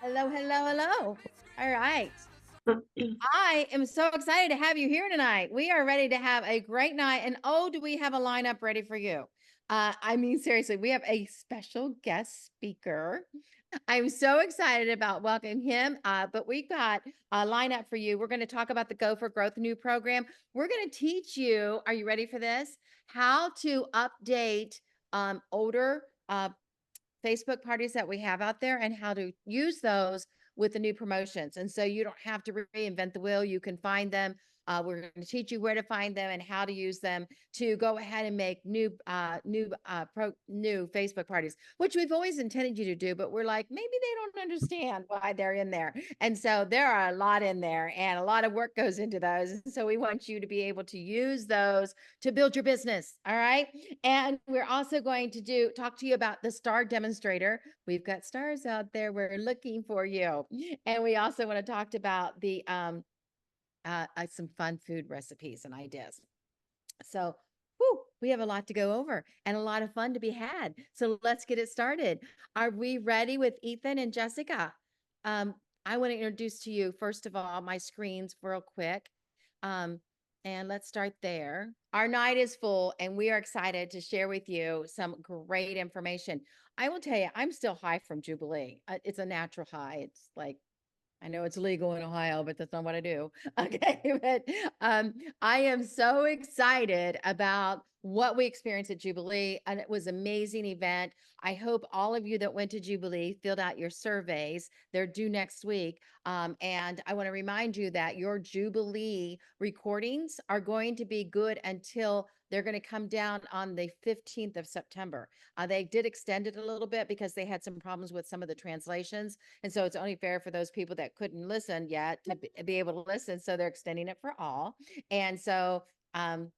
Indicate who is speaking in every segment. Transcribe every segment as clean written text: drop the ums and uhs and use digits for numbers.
Speaker 1: Hello, hello, hello. All right. I am so excited to have you here tonight. We are ready to have a great night. And oh, do we have a lineup ready for you? Seriously, we have a special guest speaker. I'm so excited about welcoming him. But we've got a lineup for you. We're going to talk about the Go for Growth new program. We're going to teach you, are you ready for this? How to update older Facebook parties that we have out there and how to use those with the new promotions. And so you don't have to reinvent the wheel. You can find them. We're going to teach you where to find them and how to use them to go ahead and make new Facebook parties, which we've always intended you to do. But we're like, maybe they don't understand why they're in there. And so there are a lot in there and a lot of work goes into those. And so we want you to be able to use those to build your business. All right. And we're also going to talk to you about the star demonstrator. We've got stars out there. We're looking for you. And we also want to talk about the some fun food recipes and ideas. So we have a lot to go over and a lot of fun to be had. So let's get it started. Are we ready with Ethan and Jessica? I want to introduce to you, first of all, my screens real quick. And let's start there. Our night is full and we are excited to share with you some great information. I will tell you, I'm still high from Jubilee. It's a natural high. It's like, I know it's legal in Ohio, but that's not what I do. Okay. But I am so excited about what we experienced at Jubilee. And it was an amazing event. I hope all of you that went to Jubilee filled out your surveys. They're due next week. And I want to remind you that your Jubilee recordings are going to be good until they're going to come down on the 15th of September. They did extend it a little bit because they had some problems with some of the translations. And so it's only fair for those people that couldn't listen yet to be able to listen. So they're extending it for all. And so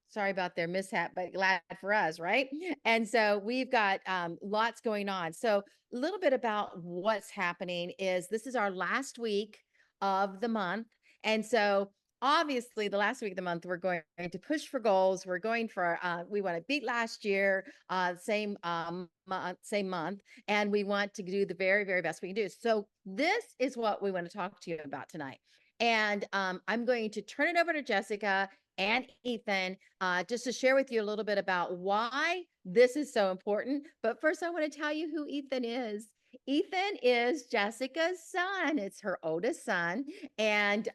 Speaker 1: sorry about their mishap, but glad for us, right? And so we've got lots going on. So a little bit about what's happening is this is our last week of the month. And so obviously the last week of the month, we're going to push for goals. We're going for, we want to beat last year, same month, and we want to do the very, very best we can do. So this is what we want to talk to you about tonight. And I'm going to turn it over to Jessica and Ethan just to share with you a little bit about why this is so important. But first, I want to tell you who Ethan is. Ethan is Jessica's son. It's her oldest son. And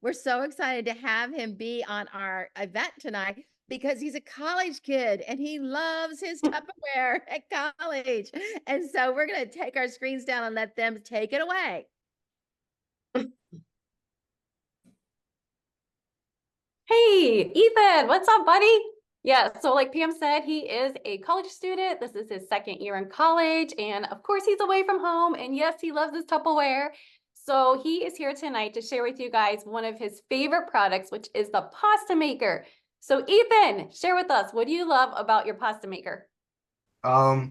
Speaker 1: we're so excited to have him be on our event tonight because he's a college kid and he loves his Tupperware at college. And so we're going to take our screens down and let them take it away.
Speaker 2: Hey, Ethan, what's up, buddy? Yeah, so like Pam said, he is a college student. This is his second year in college. And of course, he's away from home. And yes, he loves his Tupperware. So he is here tonight to share with you guys one of his favorite products, which is the Pasta Maker. So Ethan, share with us, what do you love about your Pasta Maker?
Speaker 3: I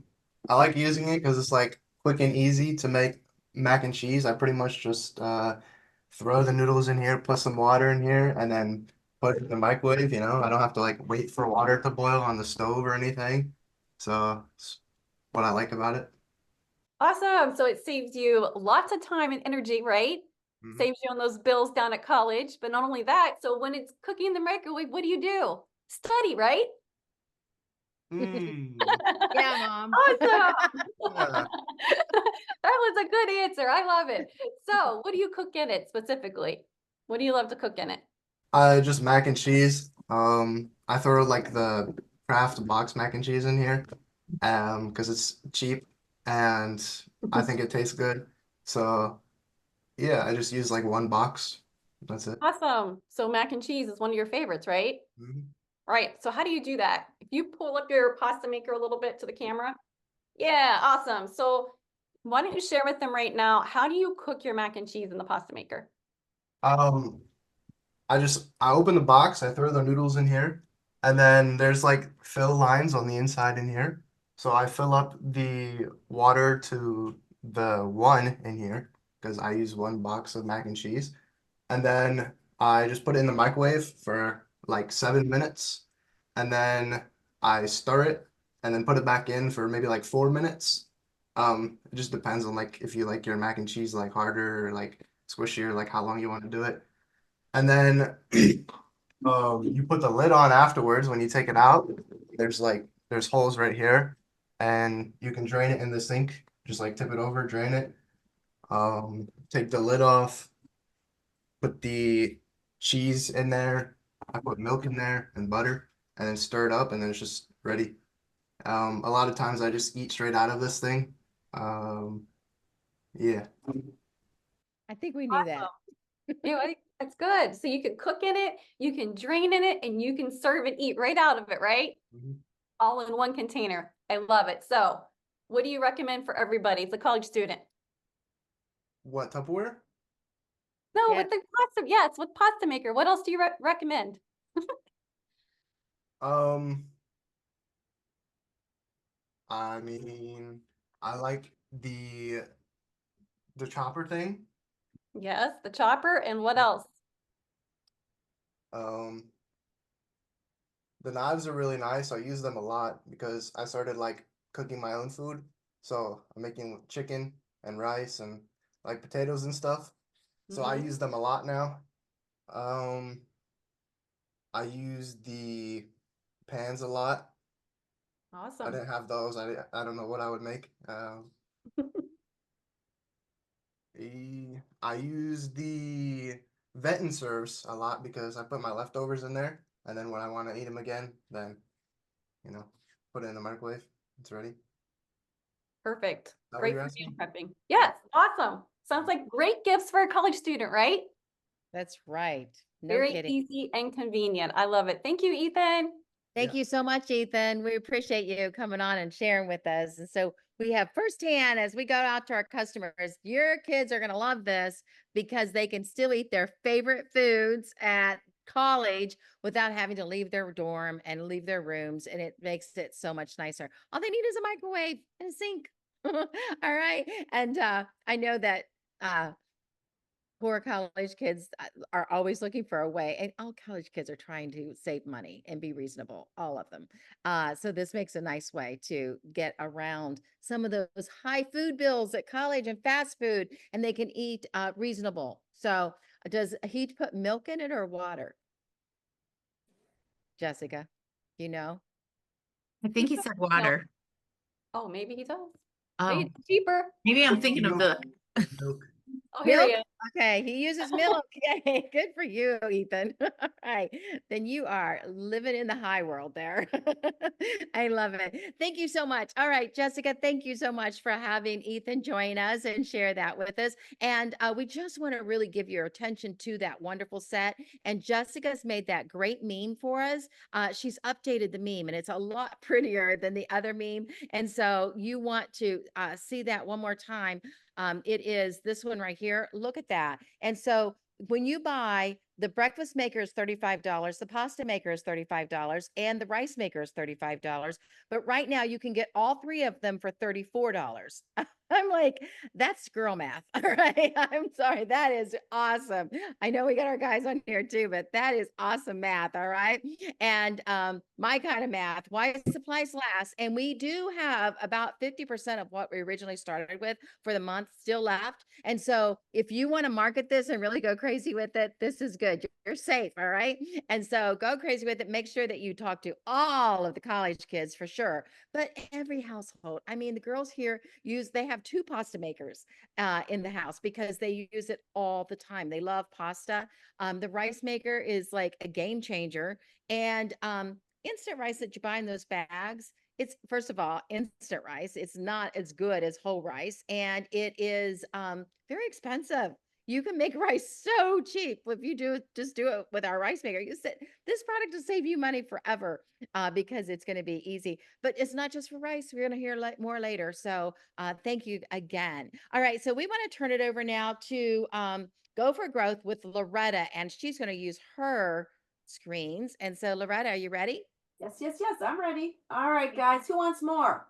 Speaker 3: like using it because it's like quick and easy to make mac and cheese. I pretty much just throw the noodles in here, put some water in here, and then put it in the microwave, you know. I don't have to like wait for water to boil on the stove or anything. So it's what I like about it.
Speaker 2: Awesome. So it saves you lots of time and energy, right?
Speaker 3: Mhm.
Speaker 2: Saves you on those bills down at college. But not only that, so when it's cooking in the microwave, what do? Study, right?
Speaker 3: Mm.
Speaker 1: Yeah, Mom.
Speaker 2: Awesome.
Speaker 3: Yeah.
Speaker 2: That was a good answer. I love it. So, what do you cook in it specifically? What do you love to cook in it?
Speaker 3: Just mac and cheese. I throw like the Kraft box mac and cheese in here, because it's cheap and I think it tastes good. So yeah, I just use like one box. That's it.
Speaker 2: Awesome. So, mac and cheese is one of your favorites, right?
Speaker 3: Mhm.
Speaker 2: All right. So, how do you do that? If you pull up your pasta maker a little bit to the camera. Yeah, awesome. So, why don't you share with them right now? How do you cook your mac and cheese in the pasta maker?
Speaker 3: Um, I open the box, I throw the noodles in here, and then there's like fill lines on the inside in here. So I fill up the water to the one in here because I use one box of mac and cheese. And then I just put it in the microwave for like 7 minutes. And then I stir it and then put it back in for maybe like 4 minutes. It just depends on like if you like your mac and cheese like harder or like squishier, like how long you want to do it. And then you put the lid on afterwards when you take it out. There's holes right here, and you can drain it in the sink. Just like tip it over, drain it. Take the lid off, put the cheese in there. I put milk in there and butter, and then stir it up, and then it's just ready. A lot of times I just eat straight out of this thing. Um, yeah.
Speaker 1: I think we knew that.
Speaker 2: You know, that's good. So you can cook in it, you can drain in it, and you can serve and eat right out of it, right?
Speaker 3: Mhm.
Speaker 2: All in one container. I love it. So what do you recommend for everybody? It's a college student.
Speaker 3: What, Tupperware?
Speaker 2: No,
Speaker 1: Yeah.
Speaker 2: with the pasta. Yeah, it's with Pasta Maker. What else do you recommend?
Speaker 3: Um, I mean, I like the chopper thing.
Speaker 2: Yes, the chopper. And what else?
Speaker 3: Um, the knives are really nice. I use them a lot because I started like cooking my own food. So I'm making chicken and rice and like potatoes and stuff. So I
Speaker 2: Mhm.
Speaker 3: use them a lot now. Um, I use the pans a lot. I
Speaker 2: Awesome.
Speaker 3: didn't have those. I don't know what I would make. I use the vent and serves a lot because I put my leftovers in there, and then when I want to eat them again, then you know, put it in the microwave. It's ready. Is
Speaker 2: Perfect.
Speaker 3: that what
Speaker 2: Great
Speaker 3: you're
Speaker 2: for meal
Speaker 3: asking?
Speaker 2: prepping.
Speaker 3: Yeah.
Speaker 2: Yes, awesome. Sounds like great gifts for a college student, right?
Speaker 1: That's right. No
Speaker 2: Very
Speaker 1: kidding.
Speaker 2: easy and convenient. I love it. Thank you, Ethan.
Speaker 1: Thank
Speaker 3: Yeah.
Speaker 1: you so much, Ethan. We appreciate you coming on and sharing with us. And so we have firsthand as we go out to our customers, your kids are going to love this because they can still eat their favorite foods at college without having to leave their dorm and leave their rooms. And it makes it so much nicer. All they need is a microwave and a sink. All right. And I know that poor college kids are always looking for a way, and all college kids are trying to save money and be reasonable, all of them. So this makes a nice way to get around some of those high food bills at college and fast food, and they can eat reasonable. So does he put milk in it or water, Jessica? You know?
Speaker 4: I think he said
Speaker 2: No.
Speaker 4: water.
Speaker 2: Oh, maybe he does. Hey,
Speaker 4: Oh,
Speaker 2: it's cheaper.
Speaker 4: maybe I'm thinking of
Speaker 3: Milk.
Speaker 4: the.
Speaker 3: Milk.
Speaker 2: Oh, here he
Speaker 1: Milk?
Speaker 2: is.
Speaker 1: Okay, he uses milk. Yay, good for you, Ethan. All right, then you are living in the high world there. I love it. Thank you so much. All right, Jessica, thank you so much for having Ethan join us and share that with us. And we just want to really give your attention to that wonderful set. And Jessica's made that great meme for us. She's updated the meme, and it's a lot prettier than the other meme. And so you want to see that one more time. It is this one right here. Look at that. And so when you buy the breakfast maker is $35, the pasta maker is $35, and the rice maker is $35. But right now you can get all three of them for $34. I'm like, that's girl math. All right. I'm sorry. That is awesome. I know we got our guys on here too, but that is awesome math. All right. And my kind of math, why supplies last. And we do have about 50% of what we originally started with for the month still left. And so if you want to market this and really go crazy with it, this is good. You're safe. All right. And so go crazy with it. Make sure that you talk to all of the college kids for sure, but every household. I mean, the girls here they have two pasta makers in the house because they use it all the time. They love pasta. The rice maker is like a game changer. And instant rice that you buy in those bags, it's first of all instant rice. It's not as good as whole rice, and it is very expensive. You can make rice so cheap if you just do it with our rice maker. You said this product will save you money forever because it's going to be easy. But it's not just for rice. We're going to hear more later. So thank you again. All right, so we want to turn it over now to Go for Growth with Loretta, and she's going to use her screens. And so, Loretta, are you ready?
Speaker 5: Yes, yes, yes, I'm ready. All right, guys, who wants more?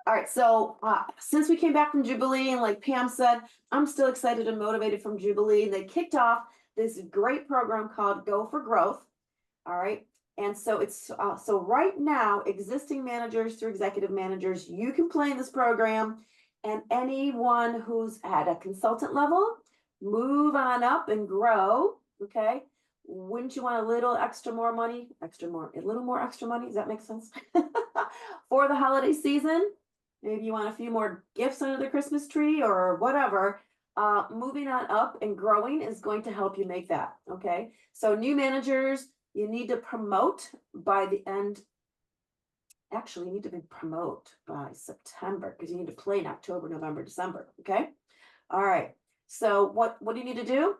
Speaker 5: All right, so since we came back from Jubilee, and like Pam said, I'm still excited and motivated from Jubilee. They kicked off this great program called Go for Growth. All right, and so it's so right now, existing managers through executive managers, you can play in this program. And anyone who's at a consultant level, move on up and grow, okay? Wouldn't you want a little extra more money, a little more extra money? Does that make sense? For the holiday season, maybe you want a few more gifts under the Christmas tree or whatever. Moving on up and growing is going to help you make that, okay? So new managers, you need to promote by the end. Actually, you need to promote by September because you need to play in October, November, December, okay? All right, so what do you need to do?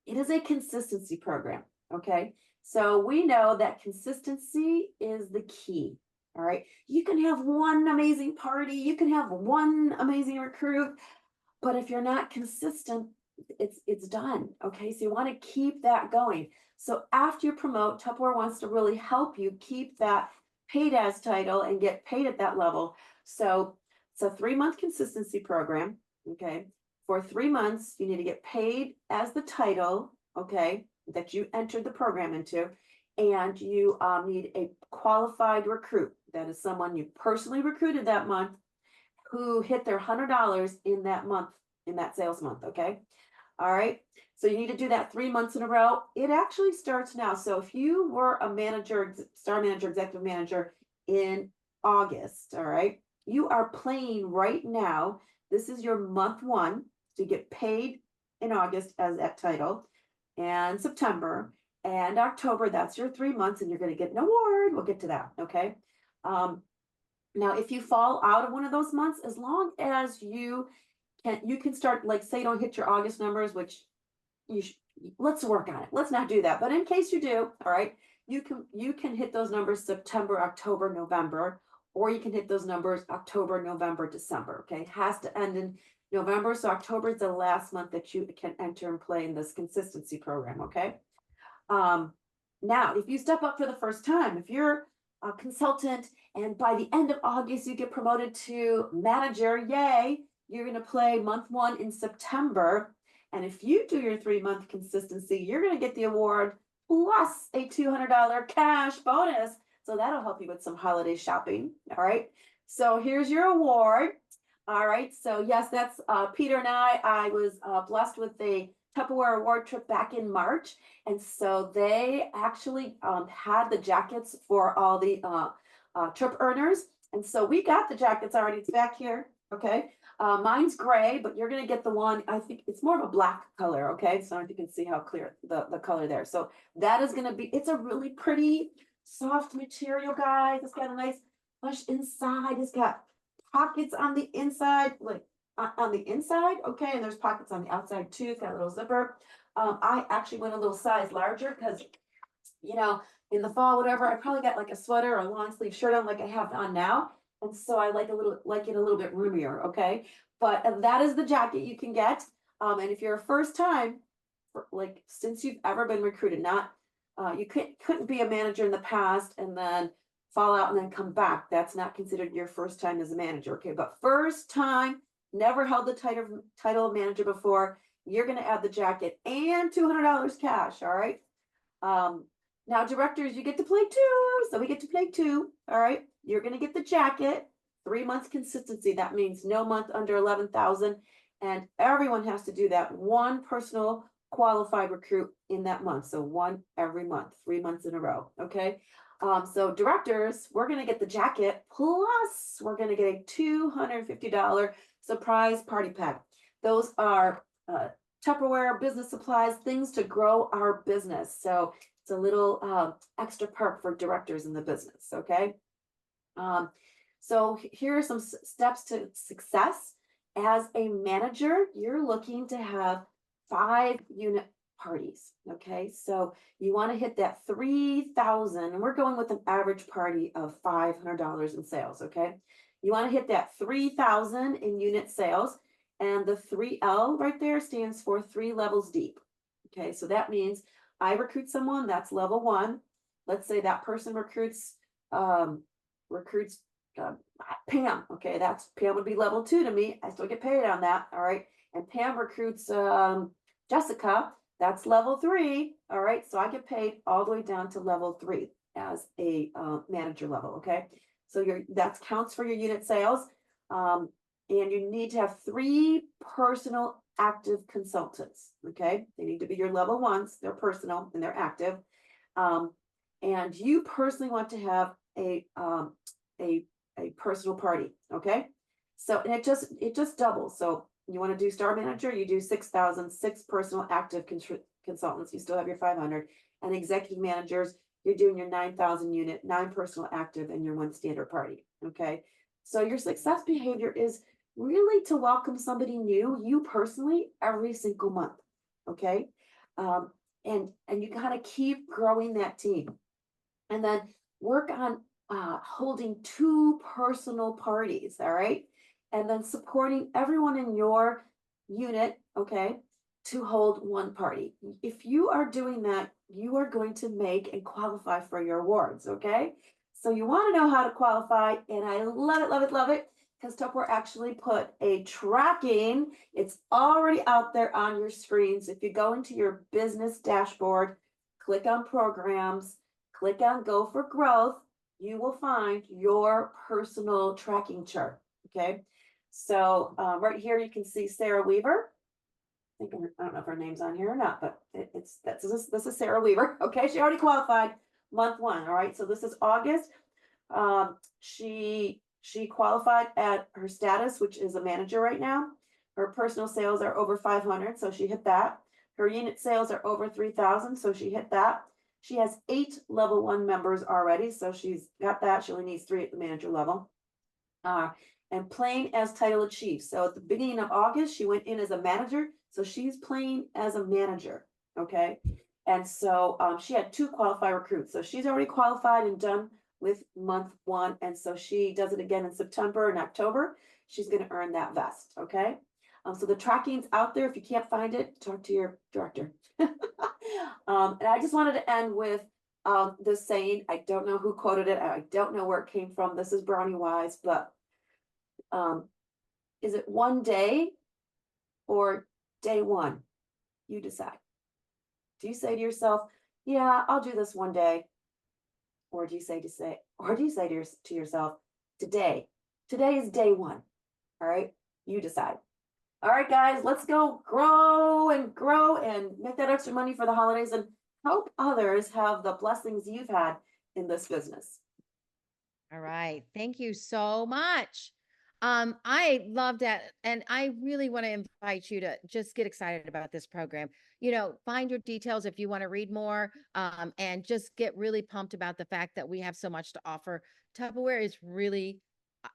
Speaker 5: It is a consistency program, okay? So we know that consistency is the key, all right? You can have one amazing party, you can have one amazing recruit, but if you're not consistent, it's done, okay? So you want to keep that going. So after you promote, Tupperware wants to really help you keep that paid as title and get paid at that level. So it's a 3-month consistency program, okay? For 3 months, you need to get paid as the title, okay, that you entered the program into, and you need a qualified recruit. That is someone you personally recruited that month who hit their $100 in that month, in that sales month, okay? All right, so you need to do that 3 months in a row. It actually starts now. So if you were a manager, star manager, executive manager in August, all right, you are playing right now. This is your month 1 to get paid in August as that title, and September and October, that's your 3 months, and you're going to get an award. We'll get to that, okay? Now, if you fall out of one of those months, as long as you can start, like, say you don't hit your August numbers, which let's work on it. Let's not do that. But in case you do, all right, you can hit those numbers September, October, November, or you can hit those numbers October, November, December. Okay, it has to end in November. So October is the last month that you can enter and play in this consistency program. Okay. Now, if you step up for the first time, if you're a consultant and by the end of August you get promoted to manager, yay, you're going to play month 1 in September. And if you do your 3-month consistency, you're going to get the award plus a $200 cash bonus. So that'll help you with some holiday shopping. All right. So here's your award. All right. So yes, that's Peter and I was blessed with a Tupperware award trip back in March. And so they actually had the jackets for all the trip earners. And so we got the jackets already. It's back here. Okay. Mine's gray, but you're going to get the one, I think it's more of a black color. Okay. So I don't know if you can see how clear the color there. So that is going to be, it's a really pretty soft material, guys. It's got a nice plush inside. It's got pockets on the inside, like on the inside. Okay. And there's pockets on the outside too. It's got a little zipper. I actually went a little size larger because, you know, in the fall, whatever, I probably got like a sweater or a long sleeve shirt on like I have on now. And so I like it a little bit roomier, okay? But that is the jacket you can get. And if you're a first time, like since you've ever been recruited, not you couldn't be a manager in the past and then fall out and then come back. That's not considered your first time as a manager, okay? But first time, never held the title of manager before, you're going to add the jacket and $200 cash, all right? Now, directors, you get to play 2, so we get to play 2, all right? You're going to get the jacket, 3 months consistency. That means no month under 11,000, and everyone has to do that. One personal qualified recruit in that month, so 1 every month, 3 months in a row, okay? So directors, we're going to get the jacket, plus we're going to get a $250 surprise party pack. Those are Tupperware business supplies, things to grow our business. So it's a little extra perk for directors in the business, okay? So here are some steps to success. As a manager, you're looking to have 5 unit parties, okay? So you want to hit that 3,000, and we're going with an average party of $500 in sales, okay? You want to hit that 3,000 in unit sales, and the 3L right there stands for 3 levels deep, okay? So that means I recruit someone, that's level 1. Let's say that person recruits Pam. Okay, that's Pam would be level 2 to me. I still get paid on that. All right. And Pam recruits Jessica. That's level 3. All right. So I get paid all the way down to level 3 as a manager level. Okay. So that counts for your unit sales. and you need to have 3 personal active consultants. Okay, they need to be your level ones. They're personal and they're active. And you personally want to have a personal party. Okay, so and it just doubles. So you want to do star manager, you do 6,000, 6 personal active consultants. You still have your 500, and executive managers. You're doing your 9,000 unit, 9 personal active, and your 1 standard party. Okay, so your success behavior is really to welcome somebody new, you personally, every single month. Okay, and you kind of keep growing that team, and then work on holding 2 personal parties. All right, and then supporting everyone in your unit. Okay, to hold 1 party. If you are doing that, you are going to make and qualify for your awards. Okay, so you want to know how to qualify, and I love it, love it, love it, because Tupperware actually put a tracking. It's already out there on your screens. If you go into your business dashboard, click on programs, click on go for growth, you will find your personal tracking chart. Okay, so right here you can see Sarah Weaver. I don't know if her name's on here or not, but this is Sarah Weaver. Okay, she already qualified month 1. All right, so this is August. She qualified at her status, which is a manager right now. Her personal sales are over 500, so she hit that. Her unit sales are over 3,000, so she hit that. She has 8 level 1 members already, so she's got that. She only needs 3 at the manager level. And playing as title chief. So at the beginning of August, she went in as a manager. So she's playing as a manager. Okay. And so she had 2 qualified recruits. So she's already qualified and done with month 1. And so she does it again in September and October. She's going to earn that vest. Okay. So the tracking's out there. If you can't find it, talk to your director. And I just wanted to end with this saying. I don't know who quoted it. I don't know where it came from. This is Brownie Wise, but is it one day or day 1? You decide. Do you say to yourself, yeah, I'll do this one day? Or do you say to yourself, today is day 1. All right, you decide. All right, guys, let's go grow and make that extra money for the holidays and help others have the blessings you've had in this business.
Speaker 1: All right. Thank you so much. I loved that. And I really want to invite you to just get excited about this program. Find your details if you want to read more, and just get really pumped about the fact that we have so much to offer. Tupperware is really,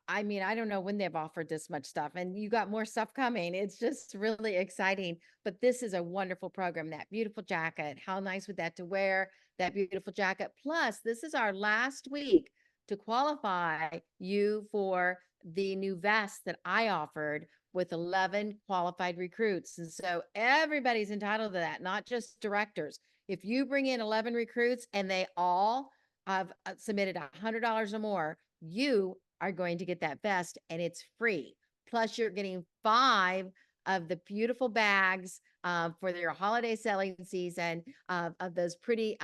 Speaker 1: I mean, I don't know when they've offered this much stuff, and you got more stuff coming. It's just really exciting. But this is a wonderful program. That beautiful jacket. How nice would that to wear? That beautiful jacket. Plus, this is our last week to qualify you for the new vest that I offered with 11 qualified recruits. And so everybody's entitled to that, not just directors. If you bring in 11 recruits and they all have submitted $100 or more, you are going to get that vest, and it's free. Plus, you're getting 5 of the beautiful bags for your holiday selling season of those pretty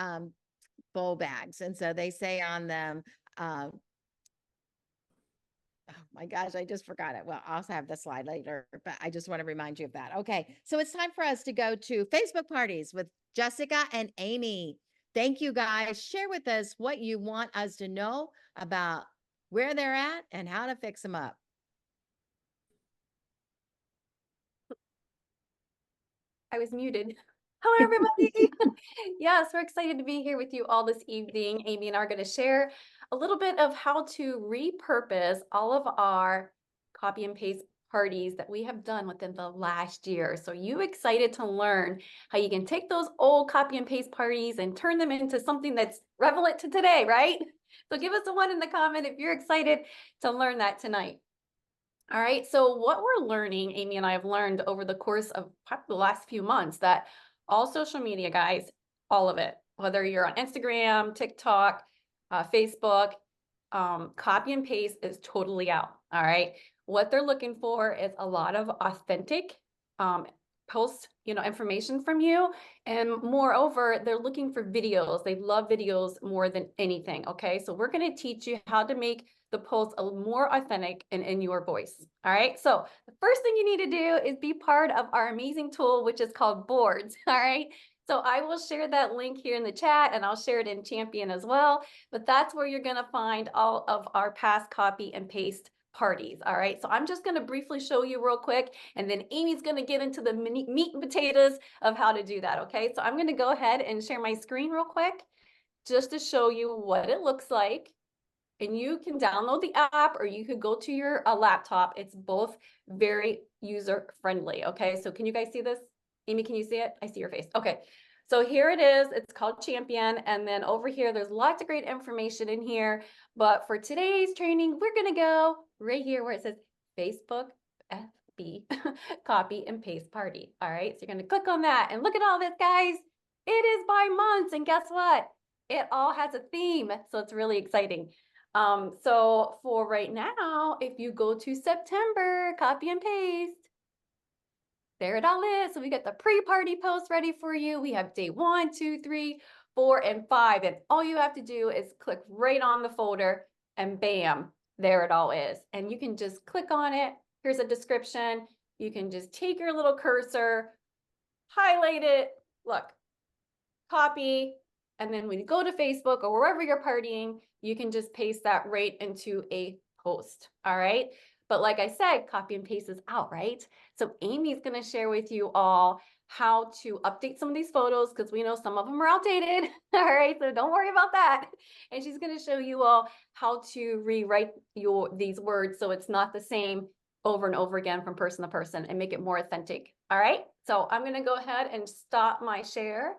Speaker 1: bowl bags. And so they say on them, oh my gosh, I just forgot it. Well, I'll also have the slide later, but I just want to remind you of that. Okay, so it's time for us to go to Facebook parties with Jessica and Amy. Thank you, guys. Share with us what you want us to know about where they're at and how to fix them up.
Speaker 2: I was muted. Hello, everybody. Yes, we're excited to be here with you all this evening. Amy and I are going to share a little bit of how to repurpose all of our copy and paste parties that we have done within the last year. So you excited to learn how you can take those old copy and paste parties and turn them into something that's relevant to today, right? So give us a 1 in the comment if you're excited to learn that tonight. All right, so what we're learning, Amy and I have learned over the course of the last few months, that all social media, guys, all of it, whether you're on Instagram, TikTok, Facebook, copy and paste is totally out. All right, what they're looking for is a lot of authentic post, information from you. And moreover, they're looking for videos. They love videos more than anything. Okay, so we're going to teach you how to make the post a little more authentic and in your voice. All right. So the first thing you need to do is be part of our amazing tool, which is called Boards. All right. So I will share that link here in the chat, and I'll share it in Champion as well. But that's where you're going to find all of our past copy and paste parties. All right. So I'm just going to briefly show you real quick, and then Amy's going to get into the meat and potatoes of how to do that. Okay. So I'm going to go ahead and share my screen real quick just to show you what it looks like. And you can download the app, or you could go to your laptop. It's both very user friendly. Okay. So can you guys see this? Amy, can you see it? I see your face. Okay. So here it is. It's called Champion. And then over here, there's lots of great information in here. But for today's training, we're going to go right here where it says Facebook FB copy and paste party. All right. So you're going to click on that and look at all this, guys. It is by months. And guess what? It all has a theme. So it's really exciting. So for right now, if you go to September, copy and paste, there it all is. So we got the pre-party post ready for you. We have day 1, 2, 3, 4, and 5. And all you have to do is click right on the folder and bam, there it all is. And you can just click on it. Here's a description. You can just take your little cursor, highlight it, look, copy. And then when you go to Facebook or wherever you're partying, you can just paste that right into a post. All right. But like I said, copy and paste is out, right? So Amy's going to share with you all how to update some of these photos, because we know some of them are outdated. All right. So don't worry about that. And she's going to show you all how to rewrite these words so it's not the same over and over again from person to person, and make it more authentic. All right. So I'm going to go ahead and stop my share.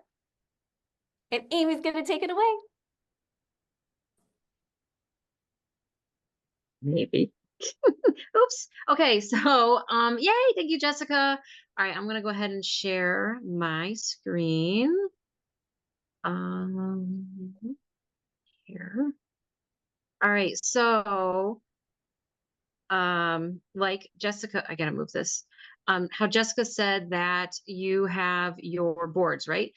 Speaker 2: And Amy's going to take it away.
Speaker 6: Maybe. Oops. Okay, so yay, thank you, Jessica. All right, I'm gonna go ahead and share my screen. Here. All right, so like Jessica, I gotta move this. How Jessica said that you have your boards, right?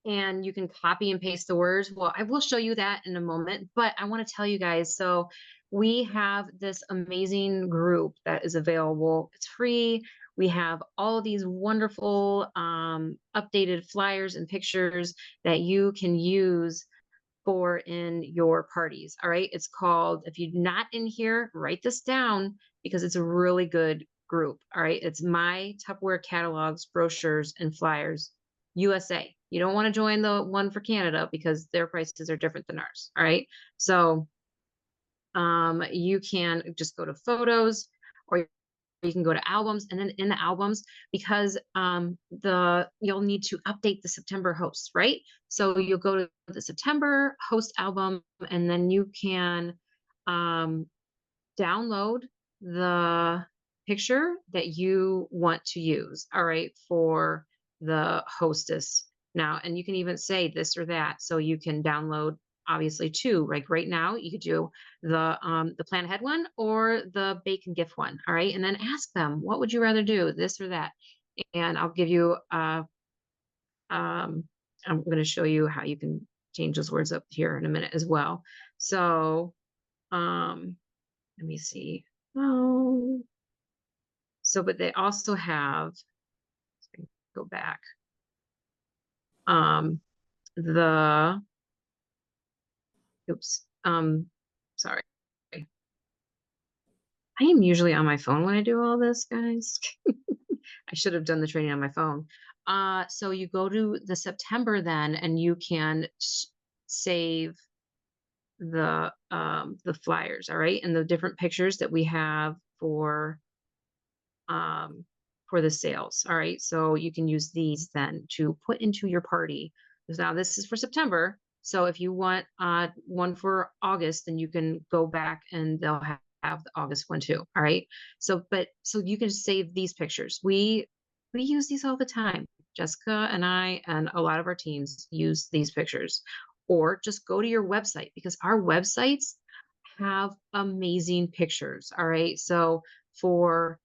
Speaker 6: And you can copy and paste the words. Well, I will show you that in a moment, but I want to tell you guys, so we have this amazing group that is available. It's free. We have all of these wonderful updated flyers and pictures that you can use for in your parties. All right. It's called, if you're not in here, write this down because it's a really good group. All right. It's My Tupperware Catalogs, Brochures, and Flyers USA. You don't want to join the one for Canada because their prices are different than ours. All right. So you can just go to photos, or you can go to albums, and then in the albums, because you'll need to update the September hosts, right? So you'll go to the September host album, and then you can download the picture that you want to use, all right, for the hostess now. And you can even say this or that. So you can download obviously 2, like right now you could do the plan ahead one or the bake and gift one. All right. And then ask them, what would you rather do, this or that? And I'll give you, I'm going to show you how you can change those words up here in a minute as well. So, let me see. Oh, so, but they also have, go back. Sorry. I am usually on my phone when I do all this, guys. I should have done the training on my phone. So you go to the September then, and you can save the flyers, all right, and the different pictures that we have for the sales. All right, so you can use these then to put into your party. Now this is for September. So if you want one for August, then you can go back and they'll have the August one too. All right. So you can save these pictures. We use these all the time. Jessica and I and a lot of our teams use these pictures. Or just go to your website, because our websites have amazing pictures. All right. So for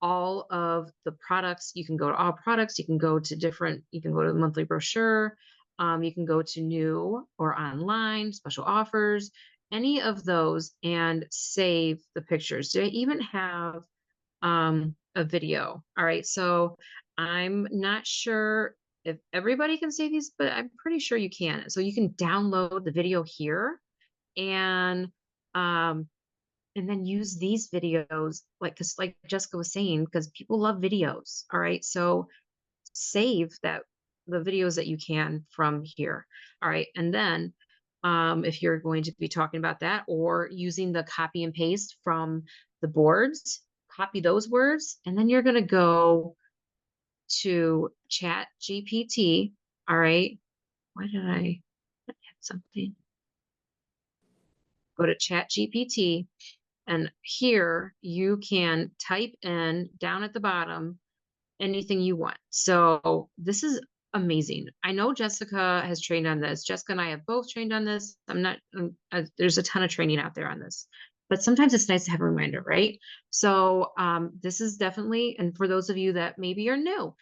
Speaker 6: all of the products, you can go to all products, you can go to the monthly brochure, you can go to new or online special offers, any of those and save the pictures. Do I even have a video? All right, so I'm not sure if everybody can save these, but I'm pretty sure you can. So you can download the video here and um and then use these videos, like, because like Jessica was saying, because people love videos. All right, so save the videos that you can from here. All right, and then if you're going to be talking about that or using the copy and paste from the boards, copy those words, and then you're going to go to Chat GPT. All right, why did I add something? Go to Chat GPT, and here you can type in down at the bottom anything you want. So this is amazing. I know Jessica has trained on this. Jessica and I have both trained on this. There's a ton of training out there on this, but sometimes it's nice to have a reminder, right? So this is definitely, and for those of you that maybe are new,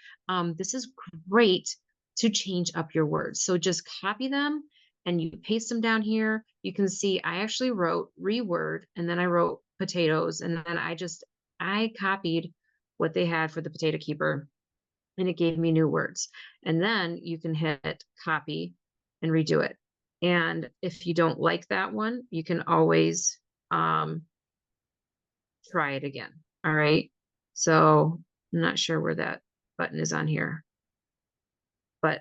Speaker 6: this is great to change up your words. So just copy them and you paste them down here. You can see I actually wrote reword, and then I wrote potatoes, and then I copied what they had for the potato keeper, and it gave me new words. And then you can hit copy and redo it. And if you don't like that one, you can always try it again. All right. So I'm not sure where that button is on here, but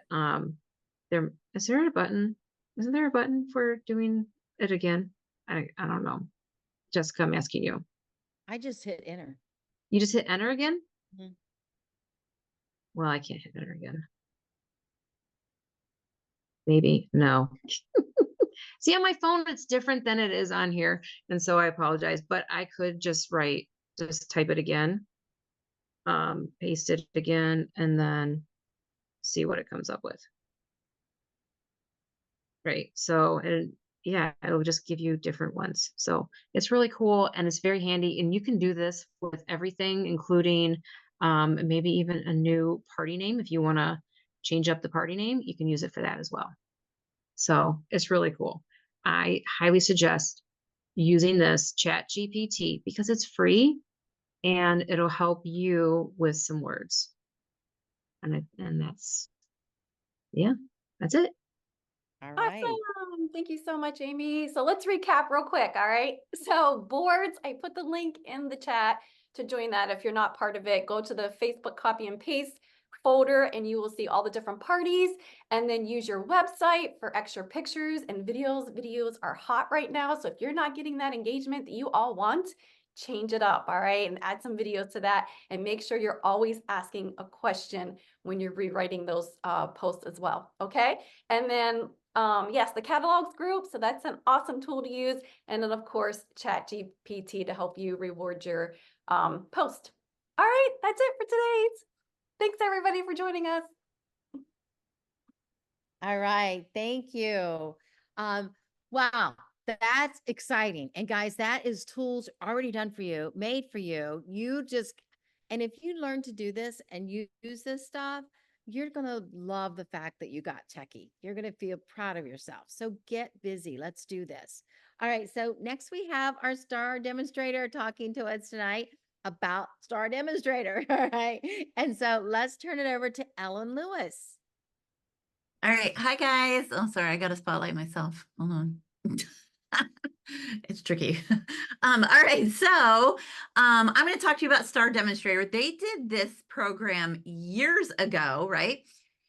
Speaker 6: is there a button? Isn't there a button for doing it again? I don't know. Jessica, I'm asking you.
Speaker 1: I just hit enter.
Speaker 6: You just hit enter again?
Speaker 1: Mhm.
Speaker 6: Well, I can't hit enter again. Maybe, no. See, on my phone, it's different than it is on here. And so I apologize, but I could just type it again, paste it again, and then see what it comes up with. Right. So, and yeah, it'll just give you different ones. So it's really cool and it's very handy. And you can do this with everything, including maybe even a new party name. If you want to change up the party name, you can use it for that as well. So it's really cool. I highly suggest using this Chat GPT because it's free and it'll help you with some words. And that's it.
Speaker 1: All right.
Speaker 2: Awesome. Thank you so much, Amy. So let's recap real quick. All right. So boards, I put the link in the chat to join that. If you're not part of it, go to the Facebook copy and paste folder and you will see all the different parties, and then use your website for extra pictures and videos. Videos are hot right now. So if you're not getting that engagement that you all want, change it up. All right. And add some videos to that, and make sure you're always asking a question when you're rewriting those posts as well. Okay. And then yes, the catalogs group. So that's an awesome tool to use. And then of course, Chat GPT to help you reward your post. All right, that's it for today's. Thanks everybody for joining us.
Speaker 1: All right. Thank you. Wow. That's exciting. And guys, that is tools already done for you, made for you. And if you learn to do this and you use this stuff, you're going to love the fact that you got techie. You're going to feel proud of yourself. So get busy. Let's do this. All right. So next we have our star demonstrator talking to us tonight about star demonstrator. All right. And so let's turn it over to Ellen Lewis.
Speaker 4: All right. Hi, guys. Oh, sorry. I got to spotlight myself. Hold on. It's tricky. All right. So I'm going to talk to you about Star Demonstrator. They did this program years ago, right?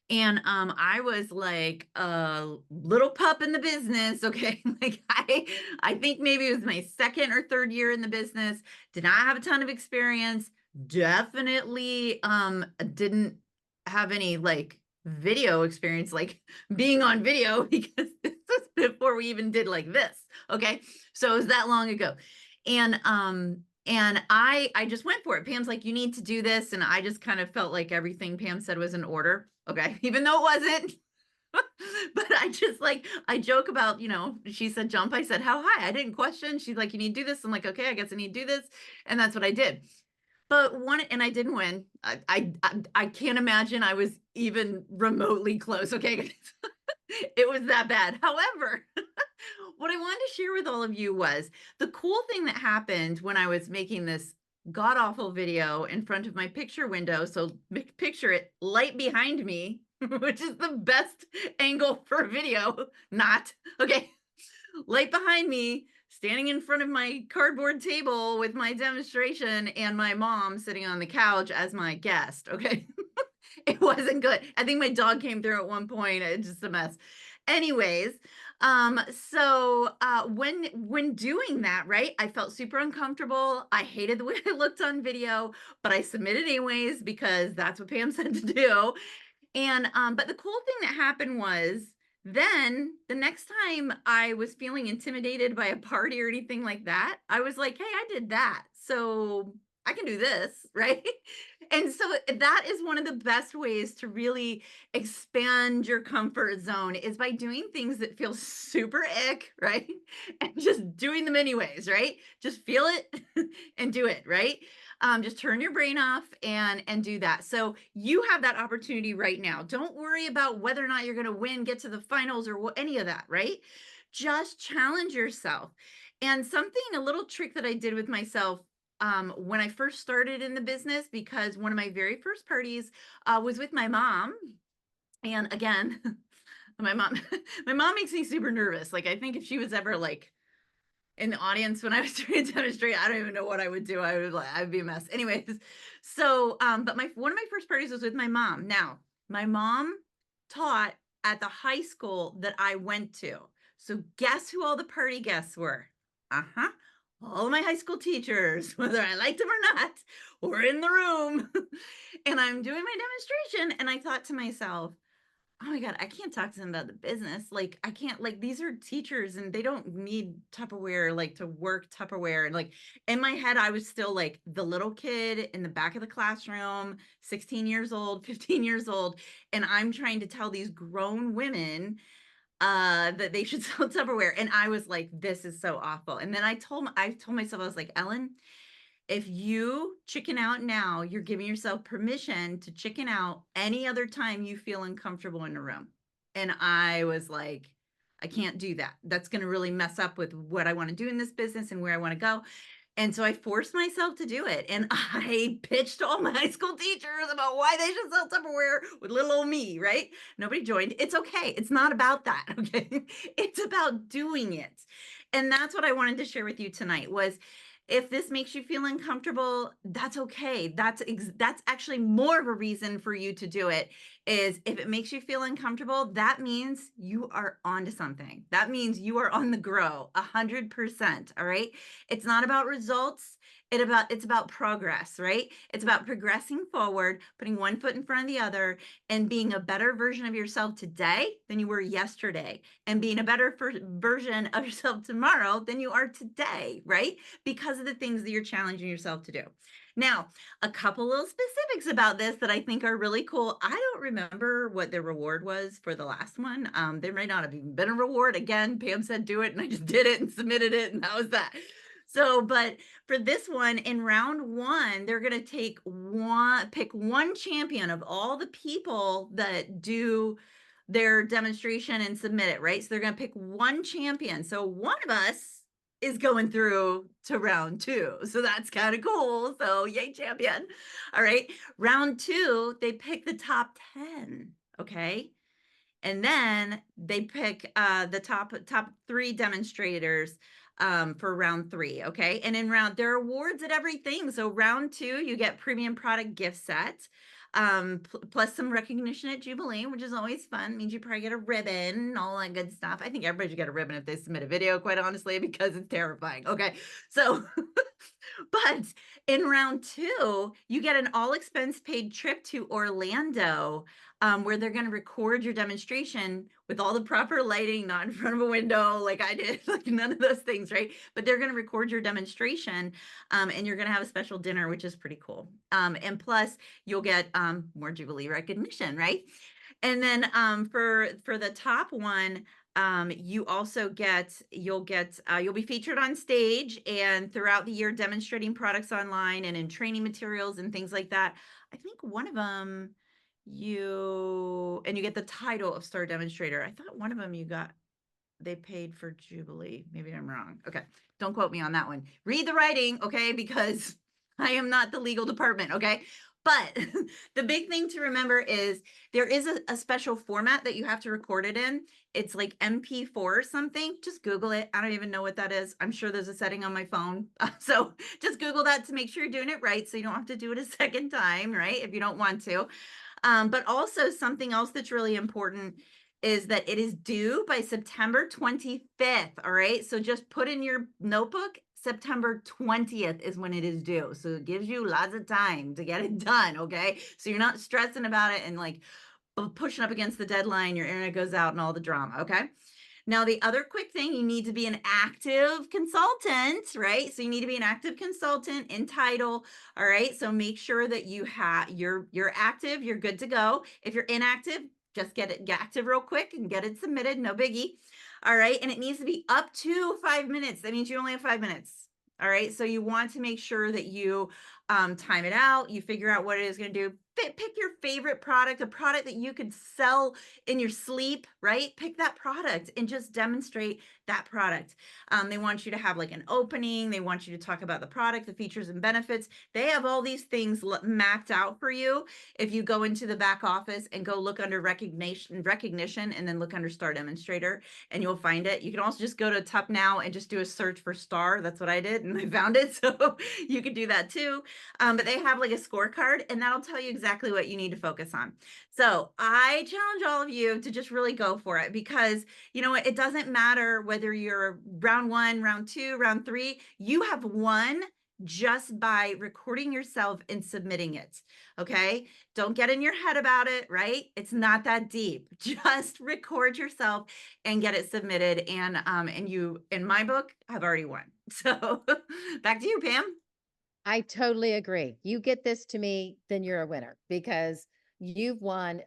Speaker 4: And I was like a little pup in the business. Okay. Like I think maybe it was my second or third year in the business. Did not have a ton of experience. Definitely didn't have any like video experience, like being on video, because this was before we even did like this. Okay. So it was that long ago. And I just went for it. Pam's like, you need to do this. And I just kind of felt like everything Pam said was in order. Okay. Even though it wasn't. But I joke about, she said jump. I said, how high? I didn't question. She's like, you need to do this. I'm like, okay, I guess I need to do this. And that's what I did. But and I didn't win. I can't imagine I was even remotely close. Okay. It was that bad. However, what I wanted to share with all of you was the cool thing that happened when I was making this god awful video in front of my picture window. So picture it, light behind me, which is the best angle for a video. Not okay. Light behind me, standing in front of my cardboard table with my demonstration, and my mom sitting on the couch as my guest. Okay. It wasn't good. I think my dog came through at one point. It's just a mess. Anyways, when doing that, right, I felt super uncomfortable. I hated the way I looked on video, but I submitted anyways because that's what Pam said to do. And but the cool thing that happened was then the next time I was feeling intimidated by a party or anything like that, I was like, hey, I did that, so I can do this, right? And so that is one of the best ways to really expand your comfort zone is by doing things that feel super ick, right? And just doing them anyways, right? Just feel it and do it, right? Just turn your brain off and do that. So you have that opportunity right now. Don't worry about whether or not you're going to win, get to the finals, or any of that, right? Just challenge yourself. And a little trick that I did with myself when I first started in the business, because one of my very first parties was with my mom. And again, my mom makes me super nervous. Like, I think if she was ever like in the audience when I was trying to demonstrate, I don't even know what I would do. I'd be a mess. Anyways, so but one of my first parties was with my mom. Now, my mom taught at the high school that I went to. So guess who all the party guests were? All of my high school teachers, whether I liked them or not, were in the room. And I'm doing my demonstration, and I thought to myself, oh my God, I can't talk to them about the business. Like, I can't, like, these are teachers and they don't need Tupperware, like, to work Tupperware. And like, in my head, I was still like the little kid in the back of the classroom, 16 years old, 15 years old. And I'm trying to tell these grown women that they should sell Tupperware. And I was like, this is so awful. And then I told myself, I was like, Ellen, if you chicken out now, you're giving yourself permission to chicken out any other time you feel uncomfortable in a room. And I was like, I can't do that. That's going to really mess up with what I want to do in this business and where I want to go. And so I forced myself to do it. And I pitched to all my high school teachers about why they should sell Tupperware with little old me, right? Nobody joined. It's okay. It's not about that. Okay. It's about doing it. And that's what I wanted to share with you tonight was, if this makes you feel uncomfortable, that's okay. That's actually more of a reason for you to do it. Is if it makes you feel uncomfortable, that means you are onto something. That means you are on the grow 100%. All right. It's not about results. It's about progress, right? It's about progressing forward, putting one foot in front of the other, and being a better version of yourself today than you were yesterday, and being a better version of yourself tomorrow than you are today, right? Because of the things that you're challenging yourself to do. Now, a couple little specifics about this that I think are really cool. I don't remember what the reward was for the last one. There might not have even been a reward. Again, Pam said do it, and I just did it and submitted it, and that was that. So, but for this one, in round one, they're going to pick one champion of all the people that do their demonstration and submit it, right? So they're going to pick one champion. So one of us is going through to round two. So that's kind of cool. So yay, champion. All right. Round two, they pick the top 10. Okay. And then they pick the top 3 demonstrators for round 3. Okay. And in there are awards at everything. So round 2, you get premium product gift set, plus some recognition at Jubilee, which is always fun. It means you probably get a ribbon and all that good stuff. I think everybody should get a ribbon if they submit a video, quite honestly, because it's terrifying. Okay. So, but in round 2, you get an all expense paid trip to Orlando, where they're going to record your demonstration with all the proper lighting, not in front of a window like I did, like none of those things, right? But they're going to record your demonstration, and you're going to have a special dinner, which is pretty cool. And plus, you'll get more Jubilee recognition, right? And then for the top one, you also you'll be featured on stage and throughout the year demonstrating products online and in training materials and things like that. I think one of them you get the title of star demonstrator. I thought one of them you got they paid for Jubilee. Maybe I'm wrong. Okay. Don't quote me on that one. Read the writing, okay? Because I am not the legal department, okay? But the big thing to remember is there is a special format that you have to record it in. It's like MP4 or something. Just Google it. I don't even know what that is. I'm sure there's a setting on my phone. So just Google that to make sure you're doing it right, so you don't have to do it a second time, right? If you don't want to. But also something else that's really important is that it is due by September 25th. All right. So just put in your notebook, September 20th is when it is due. So it gives you lots of time to get it done. Okay. So you're not stressing about it and like pushing up against the deadline, your internet goes out and all the drama. Okay. Now, the other quick thing, you need to be an active consultant, right? So you need to be an active consultant in title. All right. So make sure that you're active, you're good to go. If you're inactive, just get active real quick and get it submitted. No biggie. All right. And it needs to be up to 5 minutes. That means you only have 5 minutes. All right. So you want to make sure that you time it out. You figure out what it is going to do. Pick your favorite product, a product that you could sell in your sleep, right? Pick that product and just demonstrate that product. They want you to have like an opening. They want you to talk about the product, the features and benefits. They have all these things mapped out for you. If you go into the back office and go look under recognition and then look under Star Demonstrator, and you'll find it. You can also just go to Tup Now and just do a search for Star. That's what I did and I found it. So you could do that too. But they have like a scorecard and that'll tell you exactly what you need to focus on. So I challenge all of you to just really go for it, because you know what, it doesn't matter whether you're round 1, round 2, round 3, you have won just by recording yourself and submitting it. Okay. Don't get in your head about it, right? It's not that deep. Just record yourself and get it submitted. And you, in my book, have already won. So back to you, Pam.
Speaker 1: I totally agree. You get this to me, then you're a winner, because you've won.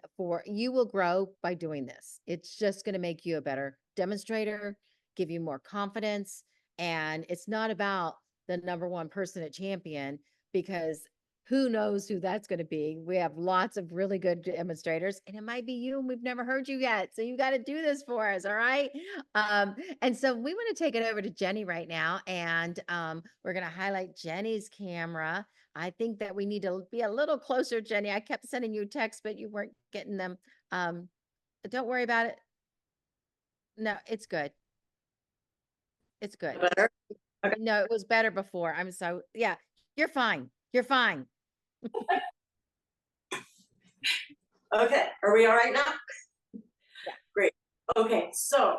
Speaker 1: You will grow by doing this. It's just going to make you a better demonstrator, give you more confidence. And it's not about the number one person at champion, because who knows who that's going to be. We have lots of really good demonstrators, and it might be you, and we've never heard you yet. So you got to do this for us. All right. And so we want to take it over to Jeni right now. And we're going to highlight Jeni's camera. I think that we need to be a little closer, Jeni. I kept sending you texts, but you weren't getting them. Don't worry about it. No, it's good. It's good.
Speaker 7: Better? Okay.
Speaker 1: No, it was better before. Yeah, you're fine. You're fine.
Speaker 7: Okay, are we all right now?
Speaker 1: Yeah.
Speaker 7: Great. Okay, so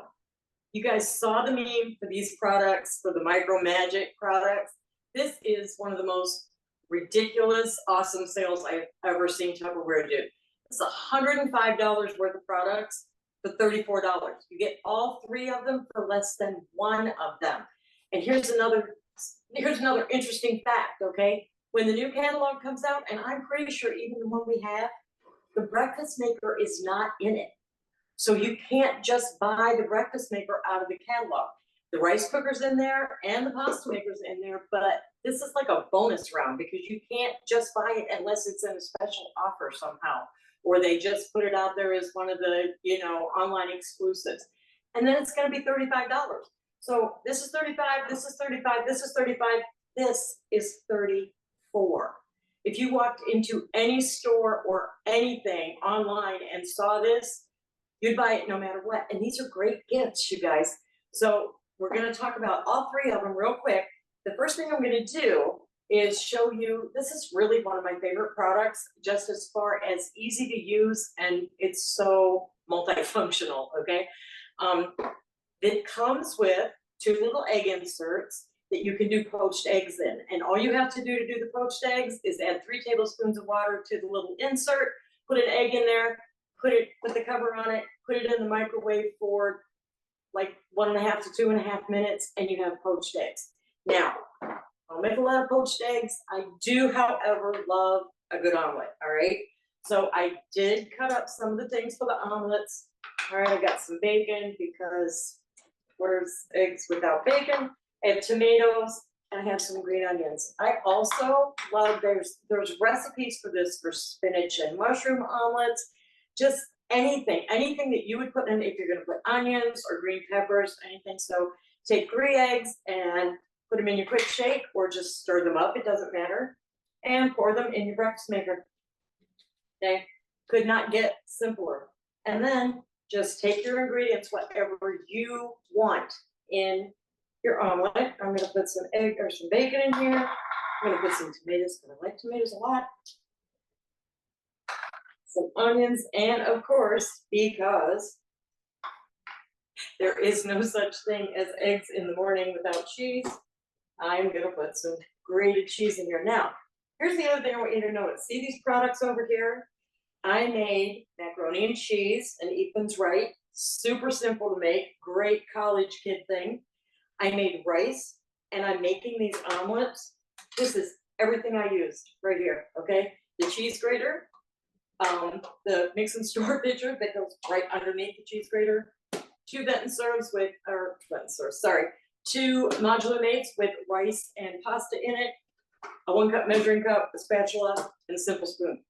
Speaker 7: you guys saw the meme for these products, for the Micro Magic products. This is one of the most ridiculous, awesome sales I've ever seen Tupperware do. It's $105 worth of products for $34. You get all 3 of them for less than 1 of them. And here's another interesting fact, okay? When the new catalog comes out, and I'm pretty sure even the one we have, the breakfast maker is not in it. So you can't just buy the breakfast maker out of the catalog. The rice cooker's in there and the pasta maker's in there, but this is like a bonus round, because you can't just buy it unless it's in a special offer somehow, or they just put it out there as one of the, online exclusives. And then it's going to be $35. So this is 35, this is 35, this is 35, this is 34. If you walked into any store or anything online and saw this, you'd buy it no matter what. And these are great gifts, you guys. So we're going to talk about all 3 of them real quick. The first thing I'm going to do is show you, this is really one of my favorite products, just as far as easy to use, and it's so multifunctional, okay? It comes with 2 little egg inserts that you can do poached eggs in. And all you have to do the poached eggs is add 3 tablespoons of water to the little insert, put an egg in there, put the cover on it, put it in the microwave for like 1.5 to 2.5 minutes, and you have poached eggs. Now, I don't make a lot of poached eggs. I do, however, love a good omelet, all right? So I did cut up some of the things for the omelets. All right, I got some bacon, because where's eggs without bacon? I have tomatoes, and I have some green onions. I also love, there's recipes for this for spinach and mushroom omelets. Just anything that you would put in, if you're gonna put onions or green peppers, anything. So take 3 eggs and put them in your quick shake, or just stir them up, it doesn't matter, and pour them in your breakfast maker. Okay, could not get simpler. And then just take your ingredients, whatever you want in your omelet. I'm gonna put some egg or some bacon in here. I'm gonna put some tomatoes, because I like tomatoes a lot. Some onions, and of course, because there is no such thing as eggs in the morning without cheese, I'm gonna put some grated cheese in here. Now, here's the other thing I want you to notice. See these products over here? I made macaroni and cheese, and Ethan's right. Super simple to make, great college kid thing. I made rice, and I'm making these omelets. This is everything I used right here, okay? The cheese grater, the mix and store pitcher that goes right underneath the cheese grater, 2 Benton serves with, or Benton serves, sorry, 2 modular mates with rice and pasta in it, a 1-cup measuring cup, a spatula, and a simple spoon.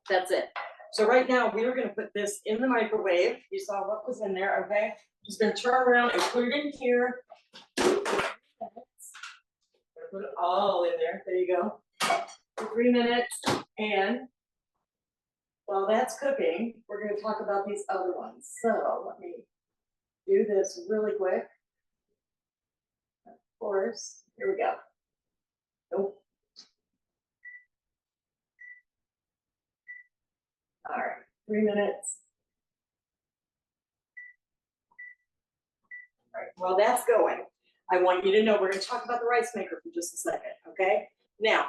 Speaker 7: That's it. So right now we are going to put this in the microwave. You saw what was in there, okay? Just going to turn around and put it in here. Put it all in there. There you go. For 3 minutes. And while that's cooking, we're going to talk about these other ones. So let me do this really quick. Of course, here we go. Nope. All right, 3 minutes. All right, while that's going, I want you to know we're going to talk about the rice maker for just a second, okay? Now,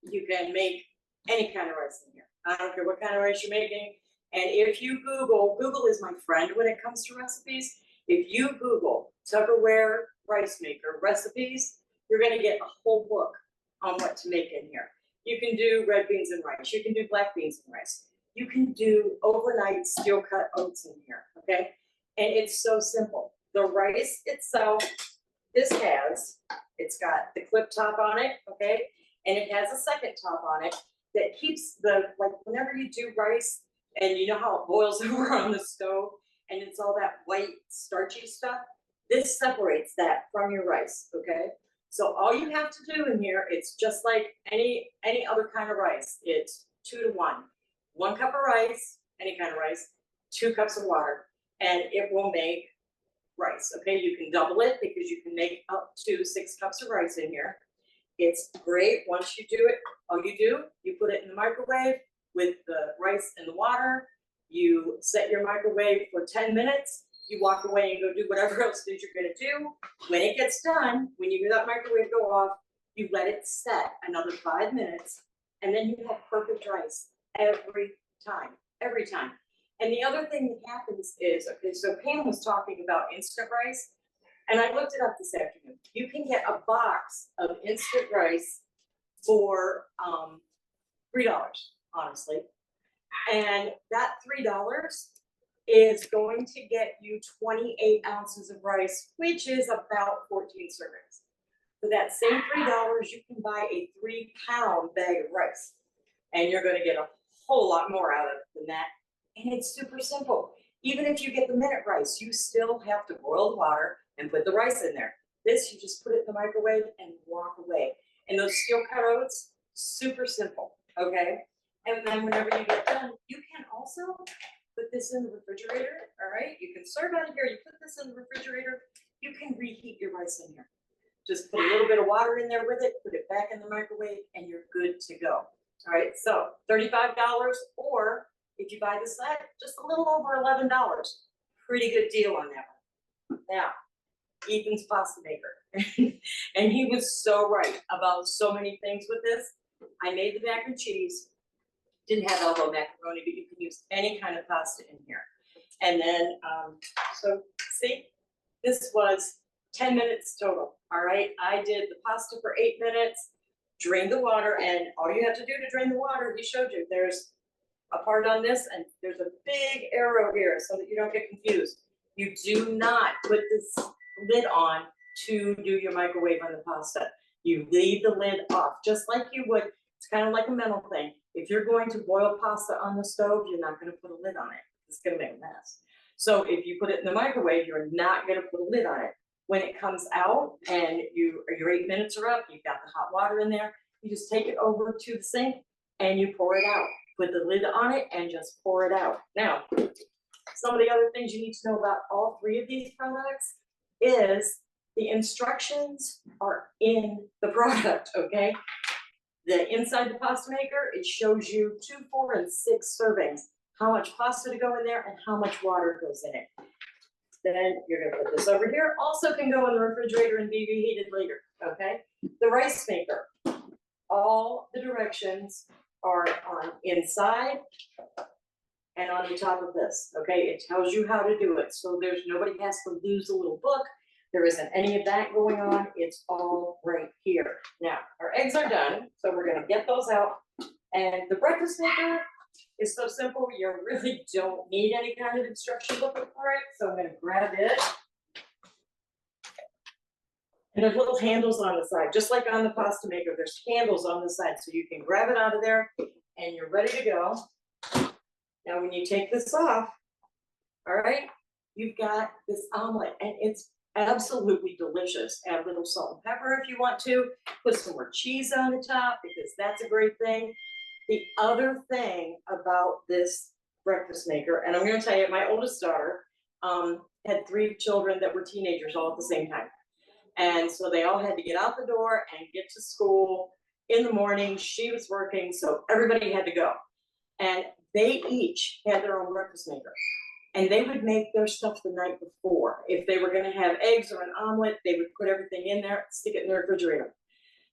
Speaker 7: you can make any kind of rice in here. I don't care what kind of rice you're making. And if you Google is my friend when it comes to recipes. If you Google Tupperware rice maker recipes, you're going to get a whole book on what to make in here. You can do red beans and rice. You can do black beans and rice. You can do overnight steel cut oats in here, okay? And it's so simple. The rice itself, it's got the clip top on it, okay? And it has a second top on it that keeps like whenever you do rice, and you know how it boils over on the stove, and it's all that white starchy stuff, this separates that from your rice, okay? So all you have to do in here, it's just like any other kind of rice. It's 2 to 1. 1 cup of rice, any kind of rice, 2 cups of water, and it will make rice, okay? You can double it because you can make up to 6 cups of rice in here. It's great. Once you do it, all you do, you put it in the microwave with the rice and the water. You set your microwave for 10 minutes. You walk away and go do whatever else it is you're going to do. When it gets done, when you hear that microwave go off, you let it set another 5 minutes, and then you have perfect rice every time. And the other thing that happens is, okay, so Pam was talking about instant rice, and I looked it up this afternoon. You can get a box of instant rice for $3, honestly. And that $3 is going to get you 28 ounces of rice, which is about 14 servings. For that same $3, you can buy a 3-pound bag of rice, and you're going to get a whole lot more out of it than that. And it's super simple. Even if you get the minute rice, you still have to boil the water and put the rice in there. This, you just put it in the microwave and walk away. And those steel cut oats, super simple, okay? And then whenever you get done, you can also put this in the refrigerator, all right? You can serve out of here, you put this in the refrigerator, you can reheat your rice in here. Just put a little bit of water in there with it, put it back in the microwave, and you're good to go. All right, so $35, or if you buy the set, just a little over $11. Pretty good deal on that one. Now, Ethan's pasta maker. And he was so right about so many things with this. I made the mac and cheese. Didn't have elbow macaroni, but you can use any kind of pasta in here. And then, so see, this was 10 minutes total. All right, I did the pasta for 8 minutes, drained the water, and all you have to do to drain the water, he showed you, there's a part on this, and there's a big arrow here so that you don't get confused. You do not put this lid on to do your microwave on the pasta. You leave the lid off, just like you would. It's kind of like a mental thing. If you're going to boil pasta on the stove, you're not gonna put a lid on it. It's gonna make a mess. So if you put it in the microwave, you're not gonna put a lid on it. When it comes out and your 8 minutes are up, you've got the hot water in there, you just take it over to the sink and you pour it out. Put the lid on it and just pour it out. Now, some of the other things you need to know about all three of these products is the instructions are in the product, okay? Inside the pasta maker, it shows you 2, 4, and 6 servings, how much pasta to go in there and how much water goes in it. Then you're gonna put this over here. Also can go in the refrigerator and be reheated later, okay? The rice maker, all the directions are on inside and on the top of this, okay? It tells you how to do it. So nobody has to lose a little book. There isn't any of that going on. It's all right here. Now, our eggs are done, so we're gonna get those out. And the breakfast maker is so simple, you really don't need any kind of instruction booklet for it. So I'm gonna grab it. And there's little handles on the side, just like on the pasta maker, there's handles on the side, so you can grab it out of there and you're ready to go. Now, when you take this off, all right, you've got this omelet and it's absolutely delicious. Add a little salt and pepper if you want to. Put some more cheese on the top because that's a great thing. The other thing about this breakfast maker, and I'm going to tell you, my oldest daughter had 3 children that were teenagers all at the same time. And so they all had to get out the door and get to school in the morning. She was working, so everybody had to go. And they each had their own breakfast maker. And they would make their stuff the night before. If they were going to have eggs or an omelet, they would put everything in there, stick it in the refrigerator.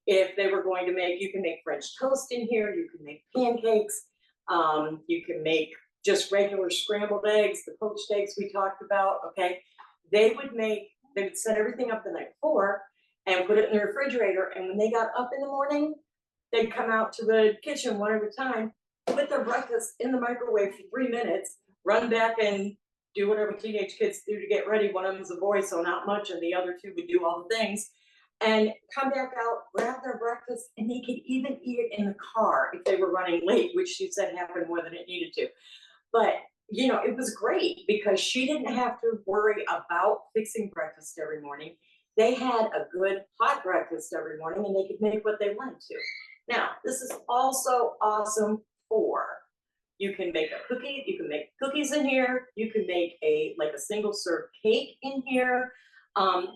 Speaker 7: If they were going to make, you can make French toast in here, you can make pancakes, you can make just regular scrambled eggs, the poached eggs we talked about, okay? They would set everything up the night before and put it in the refrigerator. And when they got up in the morning, they'd come out to the kitchen one at a time, put their breakfast in the microwave for 3 minutes, run back and do whatever teenage kids do to get ready. One of them was a boy, so not much, and the other 2 would do all the things. And come back out, grab their breakfast, and they could even eat it in the car if they were running late, which she said happened more than it needed to. But, you know, it was great because she didn't have to worry about fixing breakfast every morning. They had a good hot breakfast every morning and they could make what they wanted to. Now, this is also awesome for, you can make a cookie, you can make cookies in here, you can make a single serve cake in here.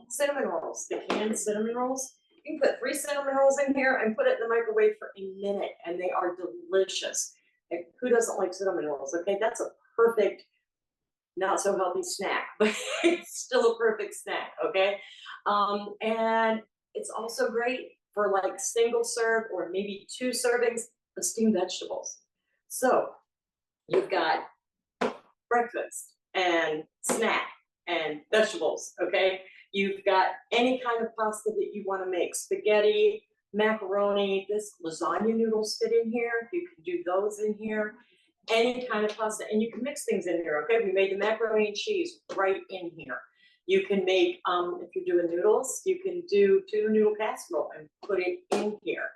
Speaker 7: Cinnamon rolls, the canned cinnamon rolls. You can put 3 cinnamon rolls in here and put it in the microwave for a minute and they are delicious. And who doesn't like cinnamon rolls? Okay, that's a perfect, not so healthy snack, but it's still a perfect snack, okay? And it's also great for like single serve or maybe 2 servings of steamed vegetables. So you've got breakfast and snack and vegetables, okay? You've got any kind of pasta that you want to make, spaghetti, macaroni, this lasagna noodles fit in here. You can do those in here, any kind of pasta, and you can mix things in here, okay? We made the macaroni and cheese right in here. You can make, if you're doing noodles, you can do tuna noodle casserole and put it in here.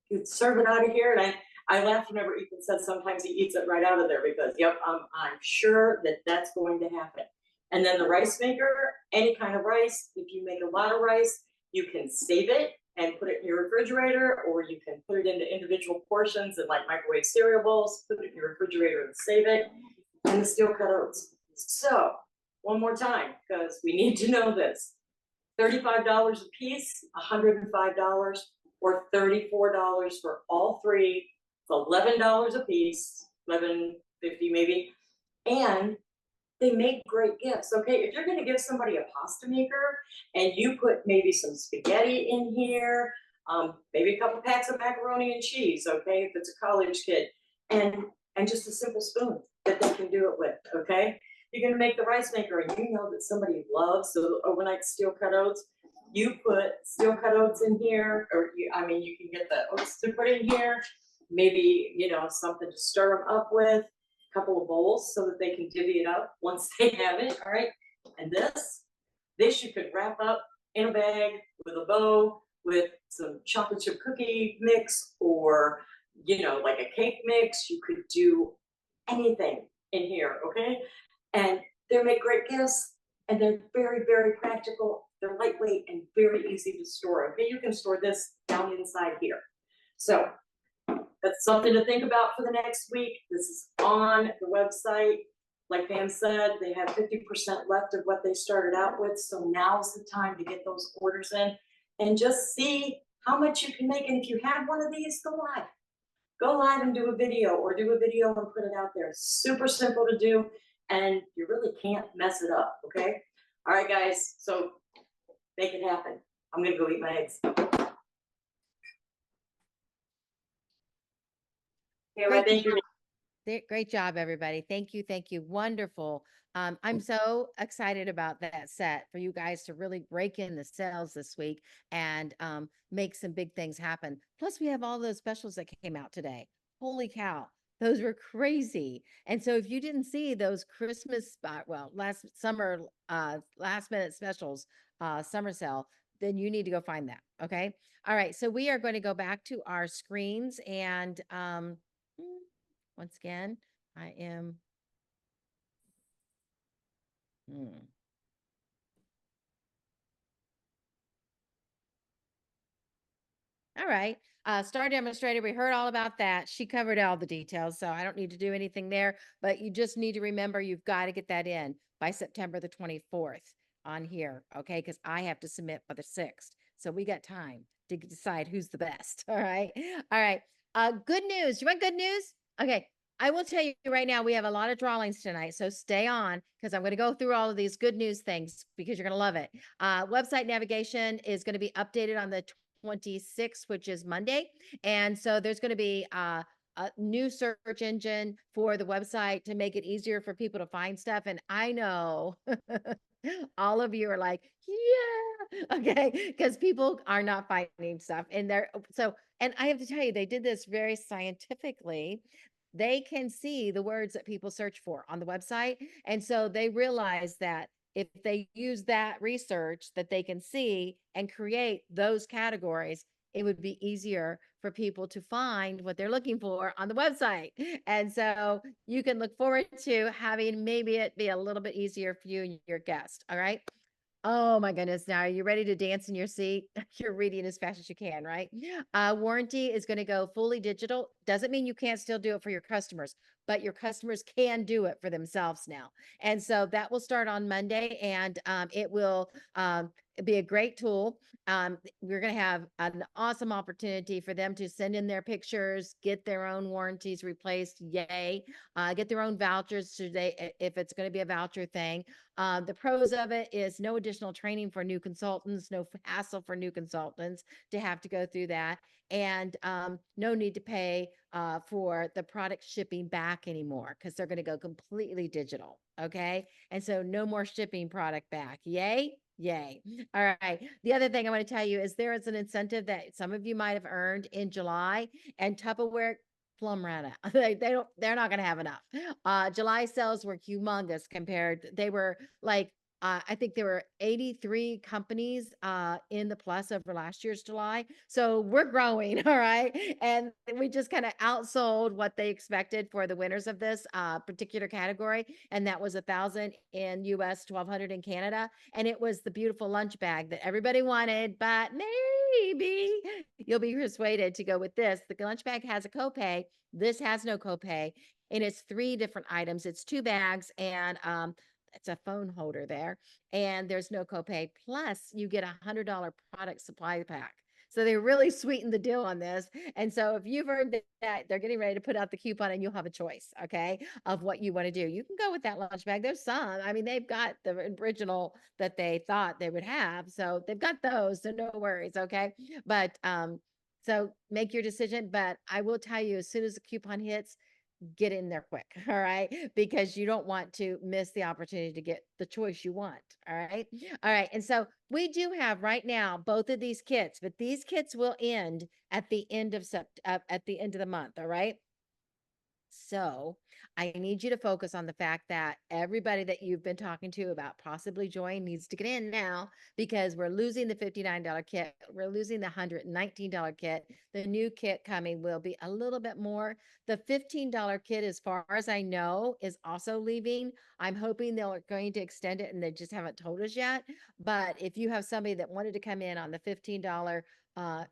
Speaker 7: You can serve it out of here, and I laughed whenever Ethan said sometimes he eats it right out of there because, yep, I'm sure that that's going to happen. And then the rice maker, any kind of rice, if you make a lot of rice, you can save it and put it in your refrigerator, or you can put it into individual portions and like microwave cereal bowls, put it in your refrigerator and save it, and the steel cut oats. So one more time, because we need to know this, $35 a piece, $105, or $34 for all 3. It's $11 a piece, $11.50 maybe, and they make great gifts, okay? If you're gonna give somebody a pasta maker and you put maybe some spaghetti in here, maybe a couple packs of macaroni and cheese, okay, if it's a college kid, and just a simple spoon that they can do it with, okay? You're gonna make the rice maker and you know that somebody loves the overnight steel cut oats. You put steel cut oats in here, or you can get the oats to put in here, maybe, you know, something to stir them up with, couple of bowls so that they can divvy it up once they have it, all right? And this you could wrap up in a bag with a bow with some chocolate chip cookie mix or you know, like a cake mix. You could do anything in here, okay? And they make great gifts, and they're very, very practical. They're lightweight and very easy to store. Okay, you can store this down inside here. So that's something to think about for the next week. This is on the website. Like Pam said, they have 50% left of what they started out with. So now's the time to get those orders in and just see how much you can make. And if you have one of these, go live. Go live and do a video, or do a video and put it out there. It's super simple to do, and you really can't mess it up, okay? All right, guys, so make it happen. I'm gonna go eat my eggs. Okay, thank you.
Speaker 1: Great job, everybody. Thank you. Thank you. Wonderful. I'm so excited about that set for you guys to really break in the sales this week and make some big things happen. Plus, we have all those specials that came out today. Holy cow. Those were crazy. And so if you didn't see those Christmas, last summer, last minute specials, summer sale, then you need to go find that. Okay. All right. So we are going to go back to our screens and, once again, I am. All right. Star demonstrator, we heard all about that. She covered all the details, so I don't need to do anything there, but you just need to remember you've got to get that in by September the 24th on here, okay? Because I have to submit by the 6th. So we got time to decide who's the best. All right. All right. Good news. You want good news? Okay. I will tell you right now, we have a lot of drawings tonight, so stay on because I'm going to go through all of these good news things because you're going to love it. Website navigation is going to be updated on the 26th, which is Monday. And so there's going to be a new search engine for the website to make it easier for people to find stuff. And I know all of you are like, yeah, okay, because people are not finding stuff. And and I have to tell you, they did this very scientifically. They can see the words that people search for on the website. And so they realize that if they use that research that they can see and create those categories, it would be easier for people to find what they're looking for on the website. And so you can look forward to having maybe it be a little bit easier for you and your guest. All right. Oh my goodness. Now, are you ready to dance in your seat? You're reading as fast as you can, right? Warranty is going to go fully digital. Doesn't mean you can't still do it for your customers, but your customers can do it for themselves now. And so that will start on Monday, and it will be a great tool. We're going to have an awesome opportunity for them to send in their pictures, get their own warranties replaced. Yay. Get their own vouchers today if it's going to be a voucher thing. The pros of it is no additional training for new consultants, no hassle for new consultants to have to go through that, and no need to pay for the product shipping back anymore because they're going to go completely digital. Okay. And so no more shipping product back. Yay. Yay. All right. The other thing I want to tell you is there is an incentive that some of you might have earned in July, and Tupperware plum ran out. They're not going to have enough. July sales were humongous they were like, I think there were 83 companies in the plus over last year's July. So we're growing. All right. And we just kind of outsold what they expected for the winners of this particular category. And that was 1,000 in US, 1,200 in Canada. And it was the beautiful lunch bag that everybody wanted, but maybe you'll be persuaded to go with this. The lunch bag has a copay. This has no copay. And it's 3 different items. It's 2 bags and it's a phone holder there, and there's no copay. Plus, you get $100 product supply pack. So they really sweetened the deal on this. And so if you've heard that, they're getting ready to put out the coupon, and you'll have a choice, okay, of what you want to do. You can go with that lunch bag. There's some. I mean, they've got the original that they thought they would have, so they've got those. So no worries, okay. But so make your decision. But I will tell you, as soon as the coupon hits, get in there quick. All right. Because you don't want to miss the opportunity to get the choice you want. All right. All right. And so we do have right now both of these kits, but these kits will end at the end of the month. All right. So I need you to focus on the fact that everybody that you've been talking to about possibly joining needs to get in now, because we're losing the $59 kit. We're losing the $119 kit. The new kit coming will be a little bit more. The $15 kit, as far as I know, is also leaving. I'm hoping they're going to extend it and they just haven't told us yet. But if you have somebody that wanted to come in on the $15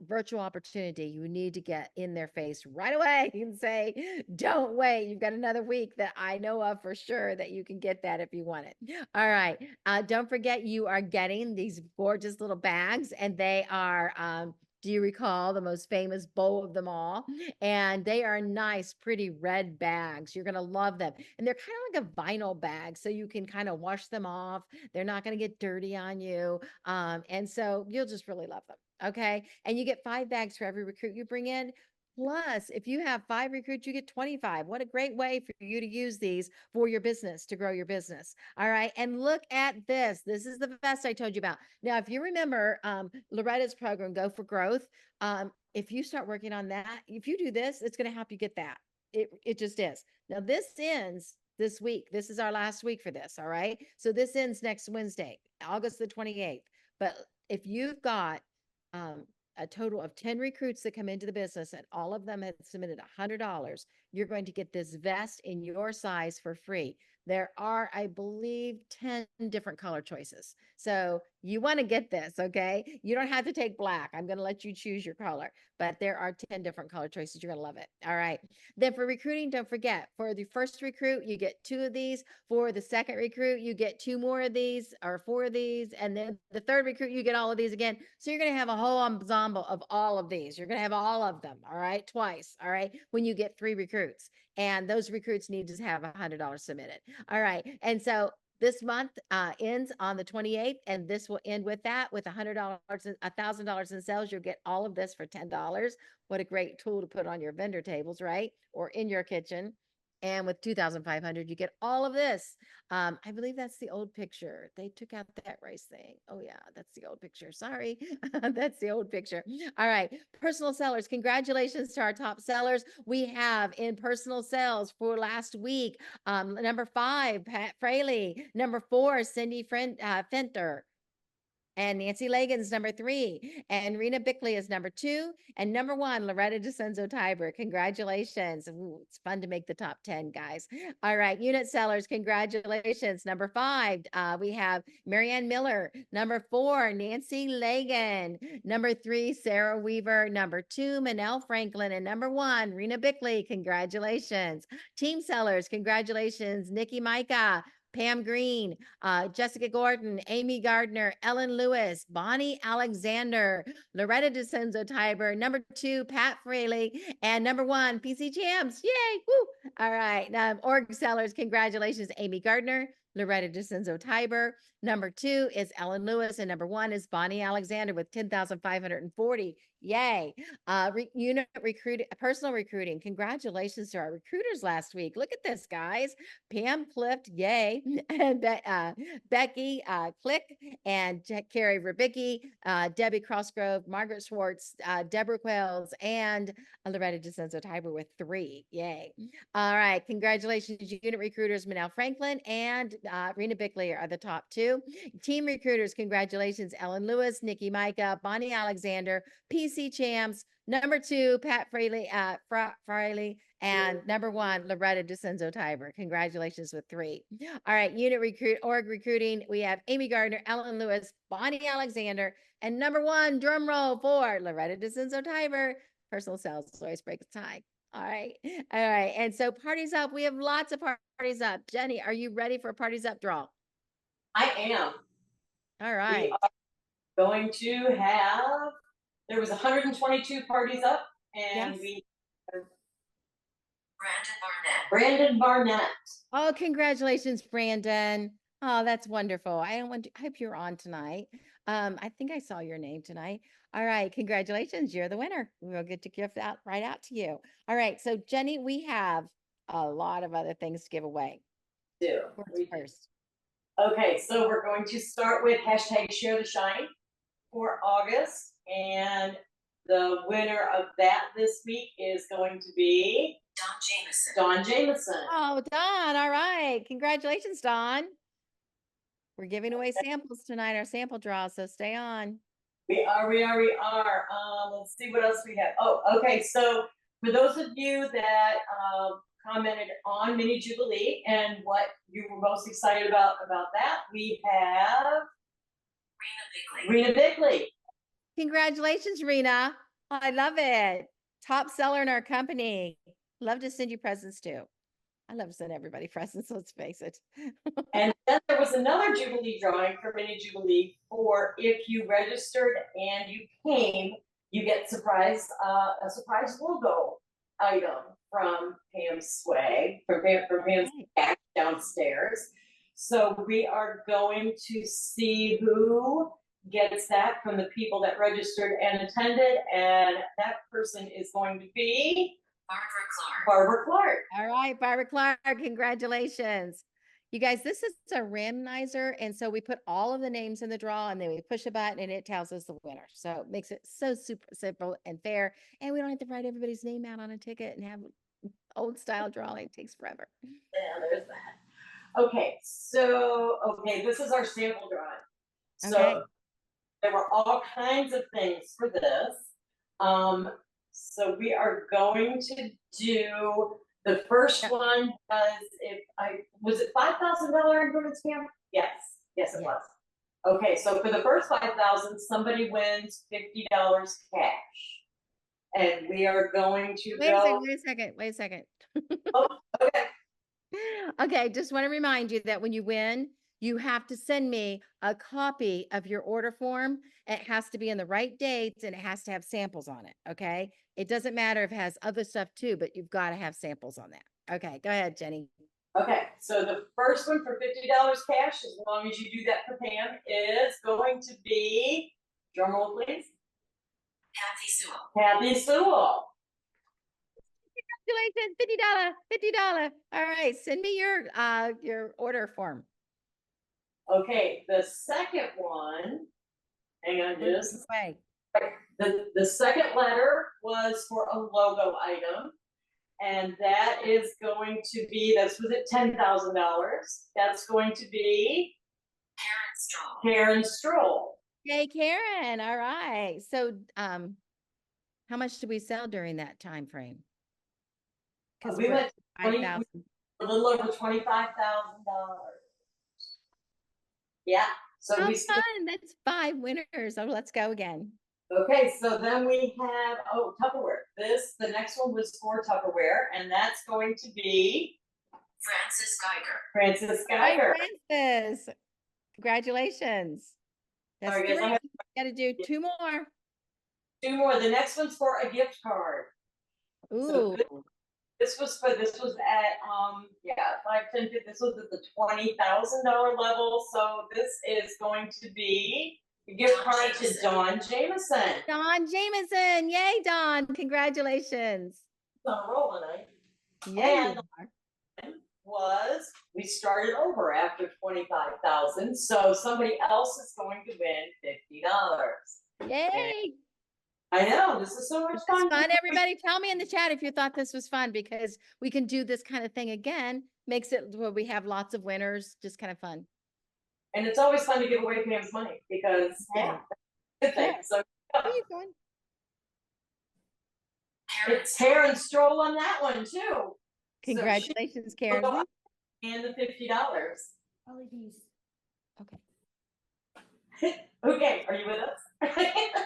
Speaker 1: virtual opportunity, you need to get in their face right away and say, don't wait. You've got another week that I know of for sure that you can get that if you want it. All right. Don't forget, you are getting these gorgeous little bags, and they are, do you recall the most famous bowl of them all? And they are nice, pretty red bags. You're going to love them. And they're kind of like a vinyl bag, so you can kind of wash them off. They're not going to get dirty on you. And so you'll just really love them. Okay. And you get 5 bags for every recruit you bring in. Plus, if you have 5 recruits, you get 25. What a great way for you to use these for your business, to grow your business. All right. And look at this. This is the vest I told you about. Now, if you remember Loretta's program, Go for Growth, if you start working on that, if you do this, it's going to help you get that. It just is. Now, this ends this week. This is our last week for this. All right. So this ends next Wednesday, August the 28th. But if you've got a total of 10 recruits that come into the business and all of them have submitted $100, you're going to get this vest in your size for free. There are, I believe, 10 different color choices. So you want to get this, okay? You don't have to take black. I'm going to let you choose your color, but there are 10 different color choices. You're going to love it. All right. Then for recruiting, don't forget, for the first recruit, you get 2 of these. For the second recruit, you get 2 more of these or 4 of these. And then the third recruit, you get all of these again. So you're going to have a whole ensemble of all of these. You're going to have all of them. All right. Twice. All right. When you get 3 recruits, and those recruits need to have $100 submitted. All right. And so this month ends on the 28th, and this will end with that, with $100, $1,000 in sales. You'll get all of this for $10. What a great tool to put on your vendor tables, right? Or in your kitchen. And with 2,500, you get all of this. I believe that's the old picture. They took out that rice thing. Oh yeah, that's the old picture. Sorry. That's the old picture. All right. Personal sellers. Congratulations to our top sellers. We have in personal sales for last week, number 5, Pat Fraley. Number 4, Cindy Fenter. And Nancy Lagan's number 3, and Rena Bickley is number 2, and number 1, Loretta DeCenzo Tiber. Congratulations. Ooh, it's fun to make the top 10, guys. All right, unit sellers, congratulations. Number 5, we have Marianne Miller. Number 4, Nancy Lagan. Number 3, Sarah Weaver. Number 2, Manel Franklin. And number 1, Rena Bickley. Congratulations. Team sellers, congratulations. Nikki Micah, Pam Green, Jessica Gordon, Amy Gardner, Ellen Lewis, Bonnie Alexander, Loretta DeCenzo Tiber, number 2, Pat Fraley, and number 1, PC Champs. Yay! Woo! All right. Org sellers, congratulations, Amy Gardner, Loretta DeCenzo Tiber. Number 2 is Ellen Lewis, and number 1 is Bonnie Alexander with 10,540. Yay. Unit personal recruiting. Congratulations to our recruiters last week. Look at this, guys. Pam Clift, yay. And Becky Click, and Carrie Rubicki, Debbie Crossgrove, Margaret Schwartz, Deborah Quells, and Loretta DeCenzo Tiber with 3. Yay. All right. Congratulations, unit recruiters. Manel Franklin and Rena Bickley are the top 2. Team recruiters, congratulations, Ellen Lewis, Nikki Micah, Bonnie Alexander, PC Champs, number 2, Pat Fraley, and number 1, Loretta DeCenzo Tiber. Congratulations with 3. All right, unit org recruiting. We have Amy Gardner, Ellen Lewis, Bonnie Alexander, and number 1, drum roll for Loretta DeCenzo Tiber. Personal sales always break a tie. All right. All right. And so parties up. We have lots of parties up. Jeni, are you ready for a parties up draw?
Speaker 7: I am.
Speaker 1: All right.
Speaker 7: We are going to have, there was 122 parties up, and
Speaker 1: Yes.
Speaker 7: we have Brandon Barnett.
Speaker 1: Oh, congratulations, Brandon. Oh, that's wonderful. I hope you're on tonight. I think I saw your name tonight. All right, congratulations. You're the winner. We'll get to gift that right out to you. All right, so Jeni, we have a lot of other things to give away. What's first?
Speaker 7: Okay, so we're going to start with hashtag Share the Shine for August, and the winner of that this week is going to be Dawn Jameson.
Speaker 1: Oh, Don, all right. Congratulations, Don. We're giving away samples tonight, our sample draw, so stay on.
Speaker 7: We are. Let's see what else we have. Oh, okay. So for those of you that commented on Mini Jubilee and what you were most excited about that, we have Rena Bickley.
Speaker 1: Congratulations, Rena. I love it. Top seller in our company. Love to send you presents too. I love to send everybody presents, let's face it.
Speaker 7: And then there was another Jubilee drawing for Mini Jubilee for if you registered and you came, you get a surprise logo item from Pam's swag, from Pam's back downstairs. So we are going to see who gets that from the people that registered and attended, and that person is going to be Barbara Clark.
Speaker 1: All right, Barbara Clark, congratulations. You guys, this is a randomizer, and so we put all of the names in the draw, and then we push a button, and it tells us the winner. So it makes it so super simple and fair, and we don't have to write everybody's name out on a ticket and have old style drawing. It takes forever.
Speaker 7: Yeah, there's that. Okay, so this is our sample drawing. So
Speaker 1: Okay.
Speaker 7: there were all kinds of things for this. So we are going to do the first one was it $5,000 increments, Pam? Yes, it was. Okay, so for the first 5,000, somebody wins $50 cash, and we are going to
Speaker 1: Wait a second.
Speaker 7: Oh, okay.
Speaker 1: Okay, just want to remind you that when you win, you have to send me a copy of your order form. It has to be in the right dates and it has to have samples on it. Okay. It doesn't matter if it has other stuff too, but you've got to have samples on that. Okay. Go ahead, Jeni.
Speaker 7: Okay. So the first one for $50 cash, as long as you do that for Pam, is going to be, drum roll, please. Kathy Sewell.
Speaker 1: Congratulations, $50. All right. Send me your order form.
Speaker 7: Okay, the second one, hang on just the second letter was for a logo item, and that is going to be, this was at $10,000. That's going to be Karen Stroll.
Speaker 1: Hey, Karen. All right. So how much did we sell during that time frame? Because
Speaker 7: we went
Speaker 1: a
Speaker 7: little over $25,000. Yeah. So
Speaker 1: fun. That's 5 winners. Oh, let's go again.
Speaker 7: Okay, so then we have Tupperware. The next one was for Tupperware, and that's going to be Francis Geiger.
Speaker 1: Francis, congratulations. That's
Speaker 7: Sorry, guys,
Speaker 1: you got to do 2 more.
Speaker 7: 2 more. The next one's for a gift card.
Speaker 1: Ooh.
Speaker 7: So this was at 5, 10, 15. This was at the $20,000 level. So this is going to be a gift card to Dawn Jameson.
Speaker 1: Dawn Jameson. Yay, Dawn. Congratulations.
Speaker 7: On a roll tonight.
Speaker 1: Yeah.
Speaker 7: We started over after 25,000. So somebody else is going to win $50.
Speaker 1: Yay.
Speaker 7: I know, this is so much fun.
Speaker 1: Everybody tell me in the chat if you thought this was fun, because we can do this kind of thing again. Makes it where we have lots of winners, just kind of fun.
Speaker 7: And it's always fun to give away Pam's money because good thing. So it's Karen Stroll on that one too.
Speaker 1: Congratulations, Karen.
Speaker 7: And the $50.
Speaker 1: Okay.
Speaker 7: Okay, are you with us?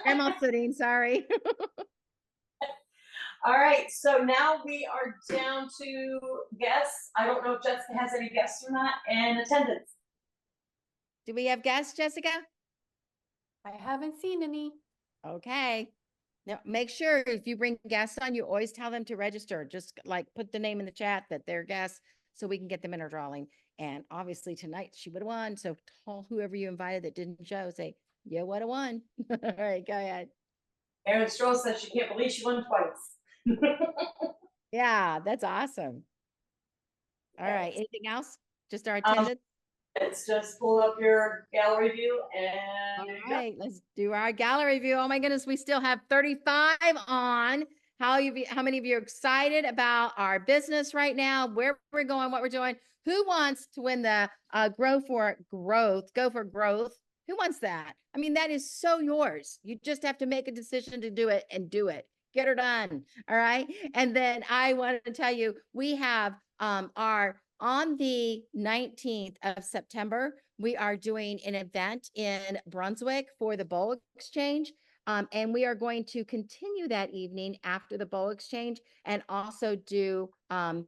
Speaker 1: Grandma sitting, sorry.
Speaker 7: All right, so now we are down to guests. I don't know if Jessica has any guests or not, and attendance.
Speaker 1: Do we have guests, Jessica?
Speaker 2: I haven't seen any.
Speaker 1: Okay. Now make sure if you bring guests on, you always tell them to register. Just like put the name in the chat that they're guests so we can get them in our drawing. And obviously tonight she would have won. So call whoever you invited that didn't show, say, you would have won. All right, go ahead.
Speaker 7: Erin Stroll says she can't believe she won twice.
Speaker 1: Yeah, that's awesome. All right, anything else? Just our attendance?
Speaker 7: It's just pull up your gallery view and
Speaker 1: all right, let's do our gallery view. Oh my goodness, we still have 35 on. how many of you are excited about our business right now, where we're going, what we're doing? Who wants to win the Go for Growth? Who wants that? I mean, that is so yours. You just have to make a decision to do it and do it. Get her done. All right. And then I want to tell you, we have on the 19th of September, we are doing an event in Brunswick for the Bowl Exchange. And we are going to continue that evening after the Bowl Exchange and also do a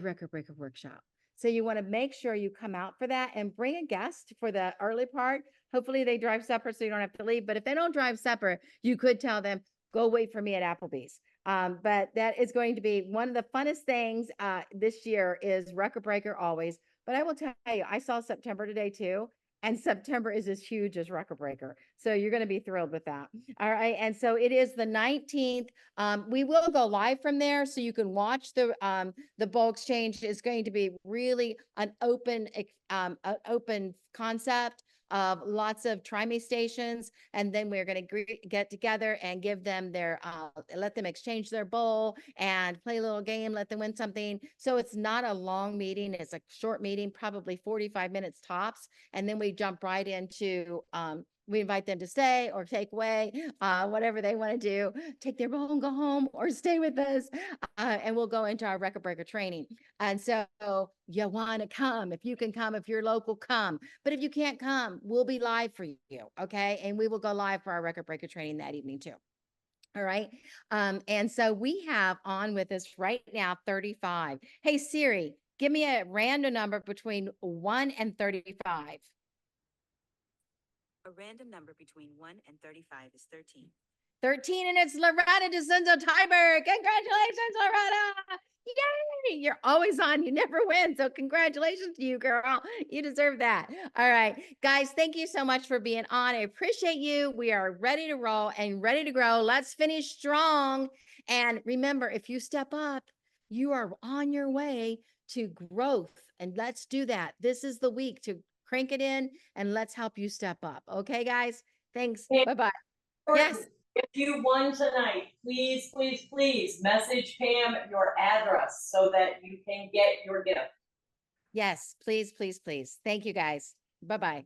Speaker 1: record breaker workshop. So you want to make sure you come out for that and bring a guest for the early part. Hopefully they drive supper so you don't have to leave. But if they don't drive supper, you could tell them, go wait for me at Applebee's. But that is going to be one of the funnest things this year is record breaker always. But I will tell you, I saw September today too. And September is as huge as record breaker. So you're going to be thrilled with that. All right. And so it is the 19th. We will go live from there so you can watch the Bowl Exchange. Is going to be really an open concept of lots of Try-Me stations. And then we're going to get together and give them their, let them exchange their bowl and play a little game, let them win something. So it's not a long meeting. It's a short meeting, probably 45 minutes tops. And then we jump right into, we invite them to stay or take away, whatever they want to do, take their bowl and go home or stay with us. And we'll go into our record breaker training. And so you want to come. If you can come, if you're local, come. But if you can't come, we'll be live for you. Okay. And we will go live for our record breaker training that evening too. All right. And so we have on with us right now 35. Hey, Siri, give me a random number between 1 and 35.
Speaker 8: A random number between 1 and 35 is 13.
Speaker 1: 13, and it's Loretta DeCenzo Tiber. Congratulations, Loretta. Yay! You're always on. You never win. So congratulations to you, girl. You deserve that. All right. Guys, thank you so much for being on. I appreciate you. We are ready to roll and ready to grow. Let's finish strong. And remember, if you step up, you are on your way to growth. And let's do that. This is the week to crank it in and let's help you step up. Okay, guys? Thanks.
Speaker 7: Hey,
Speaker 1: bye-bye. Yes.
Speaker 7: If you won tonight, please, please, please message Pam your address so that you can get your gift.
Speaker 1: Yes, please, please, please. Thank you, guys. Bye-bye.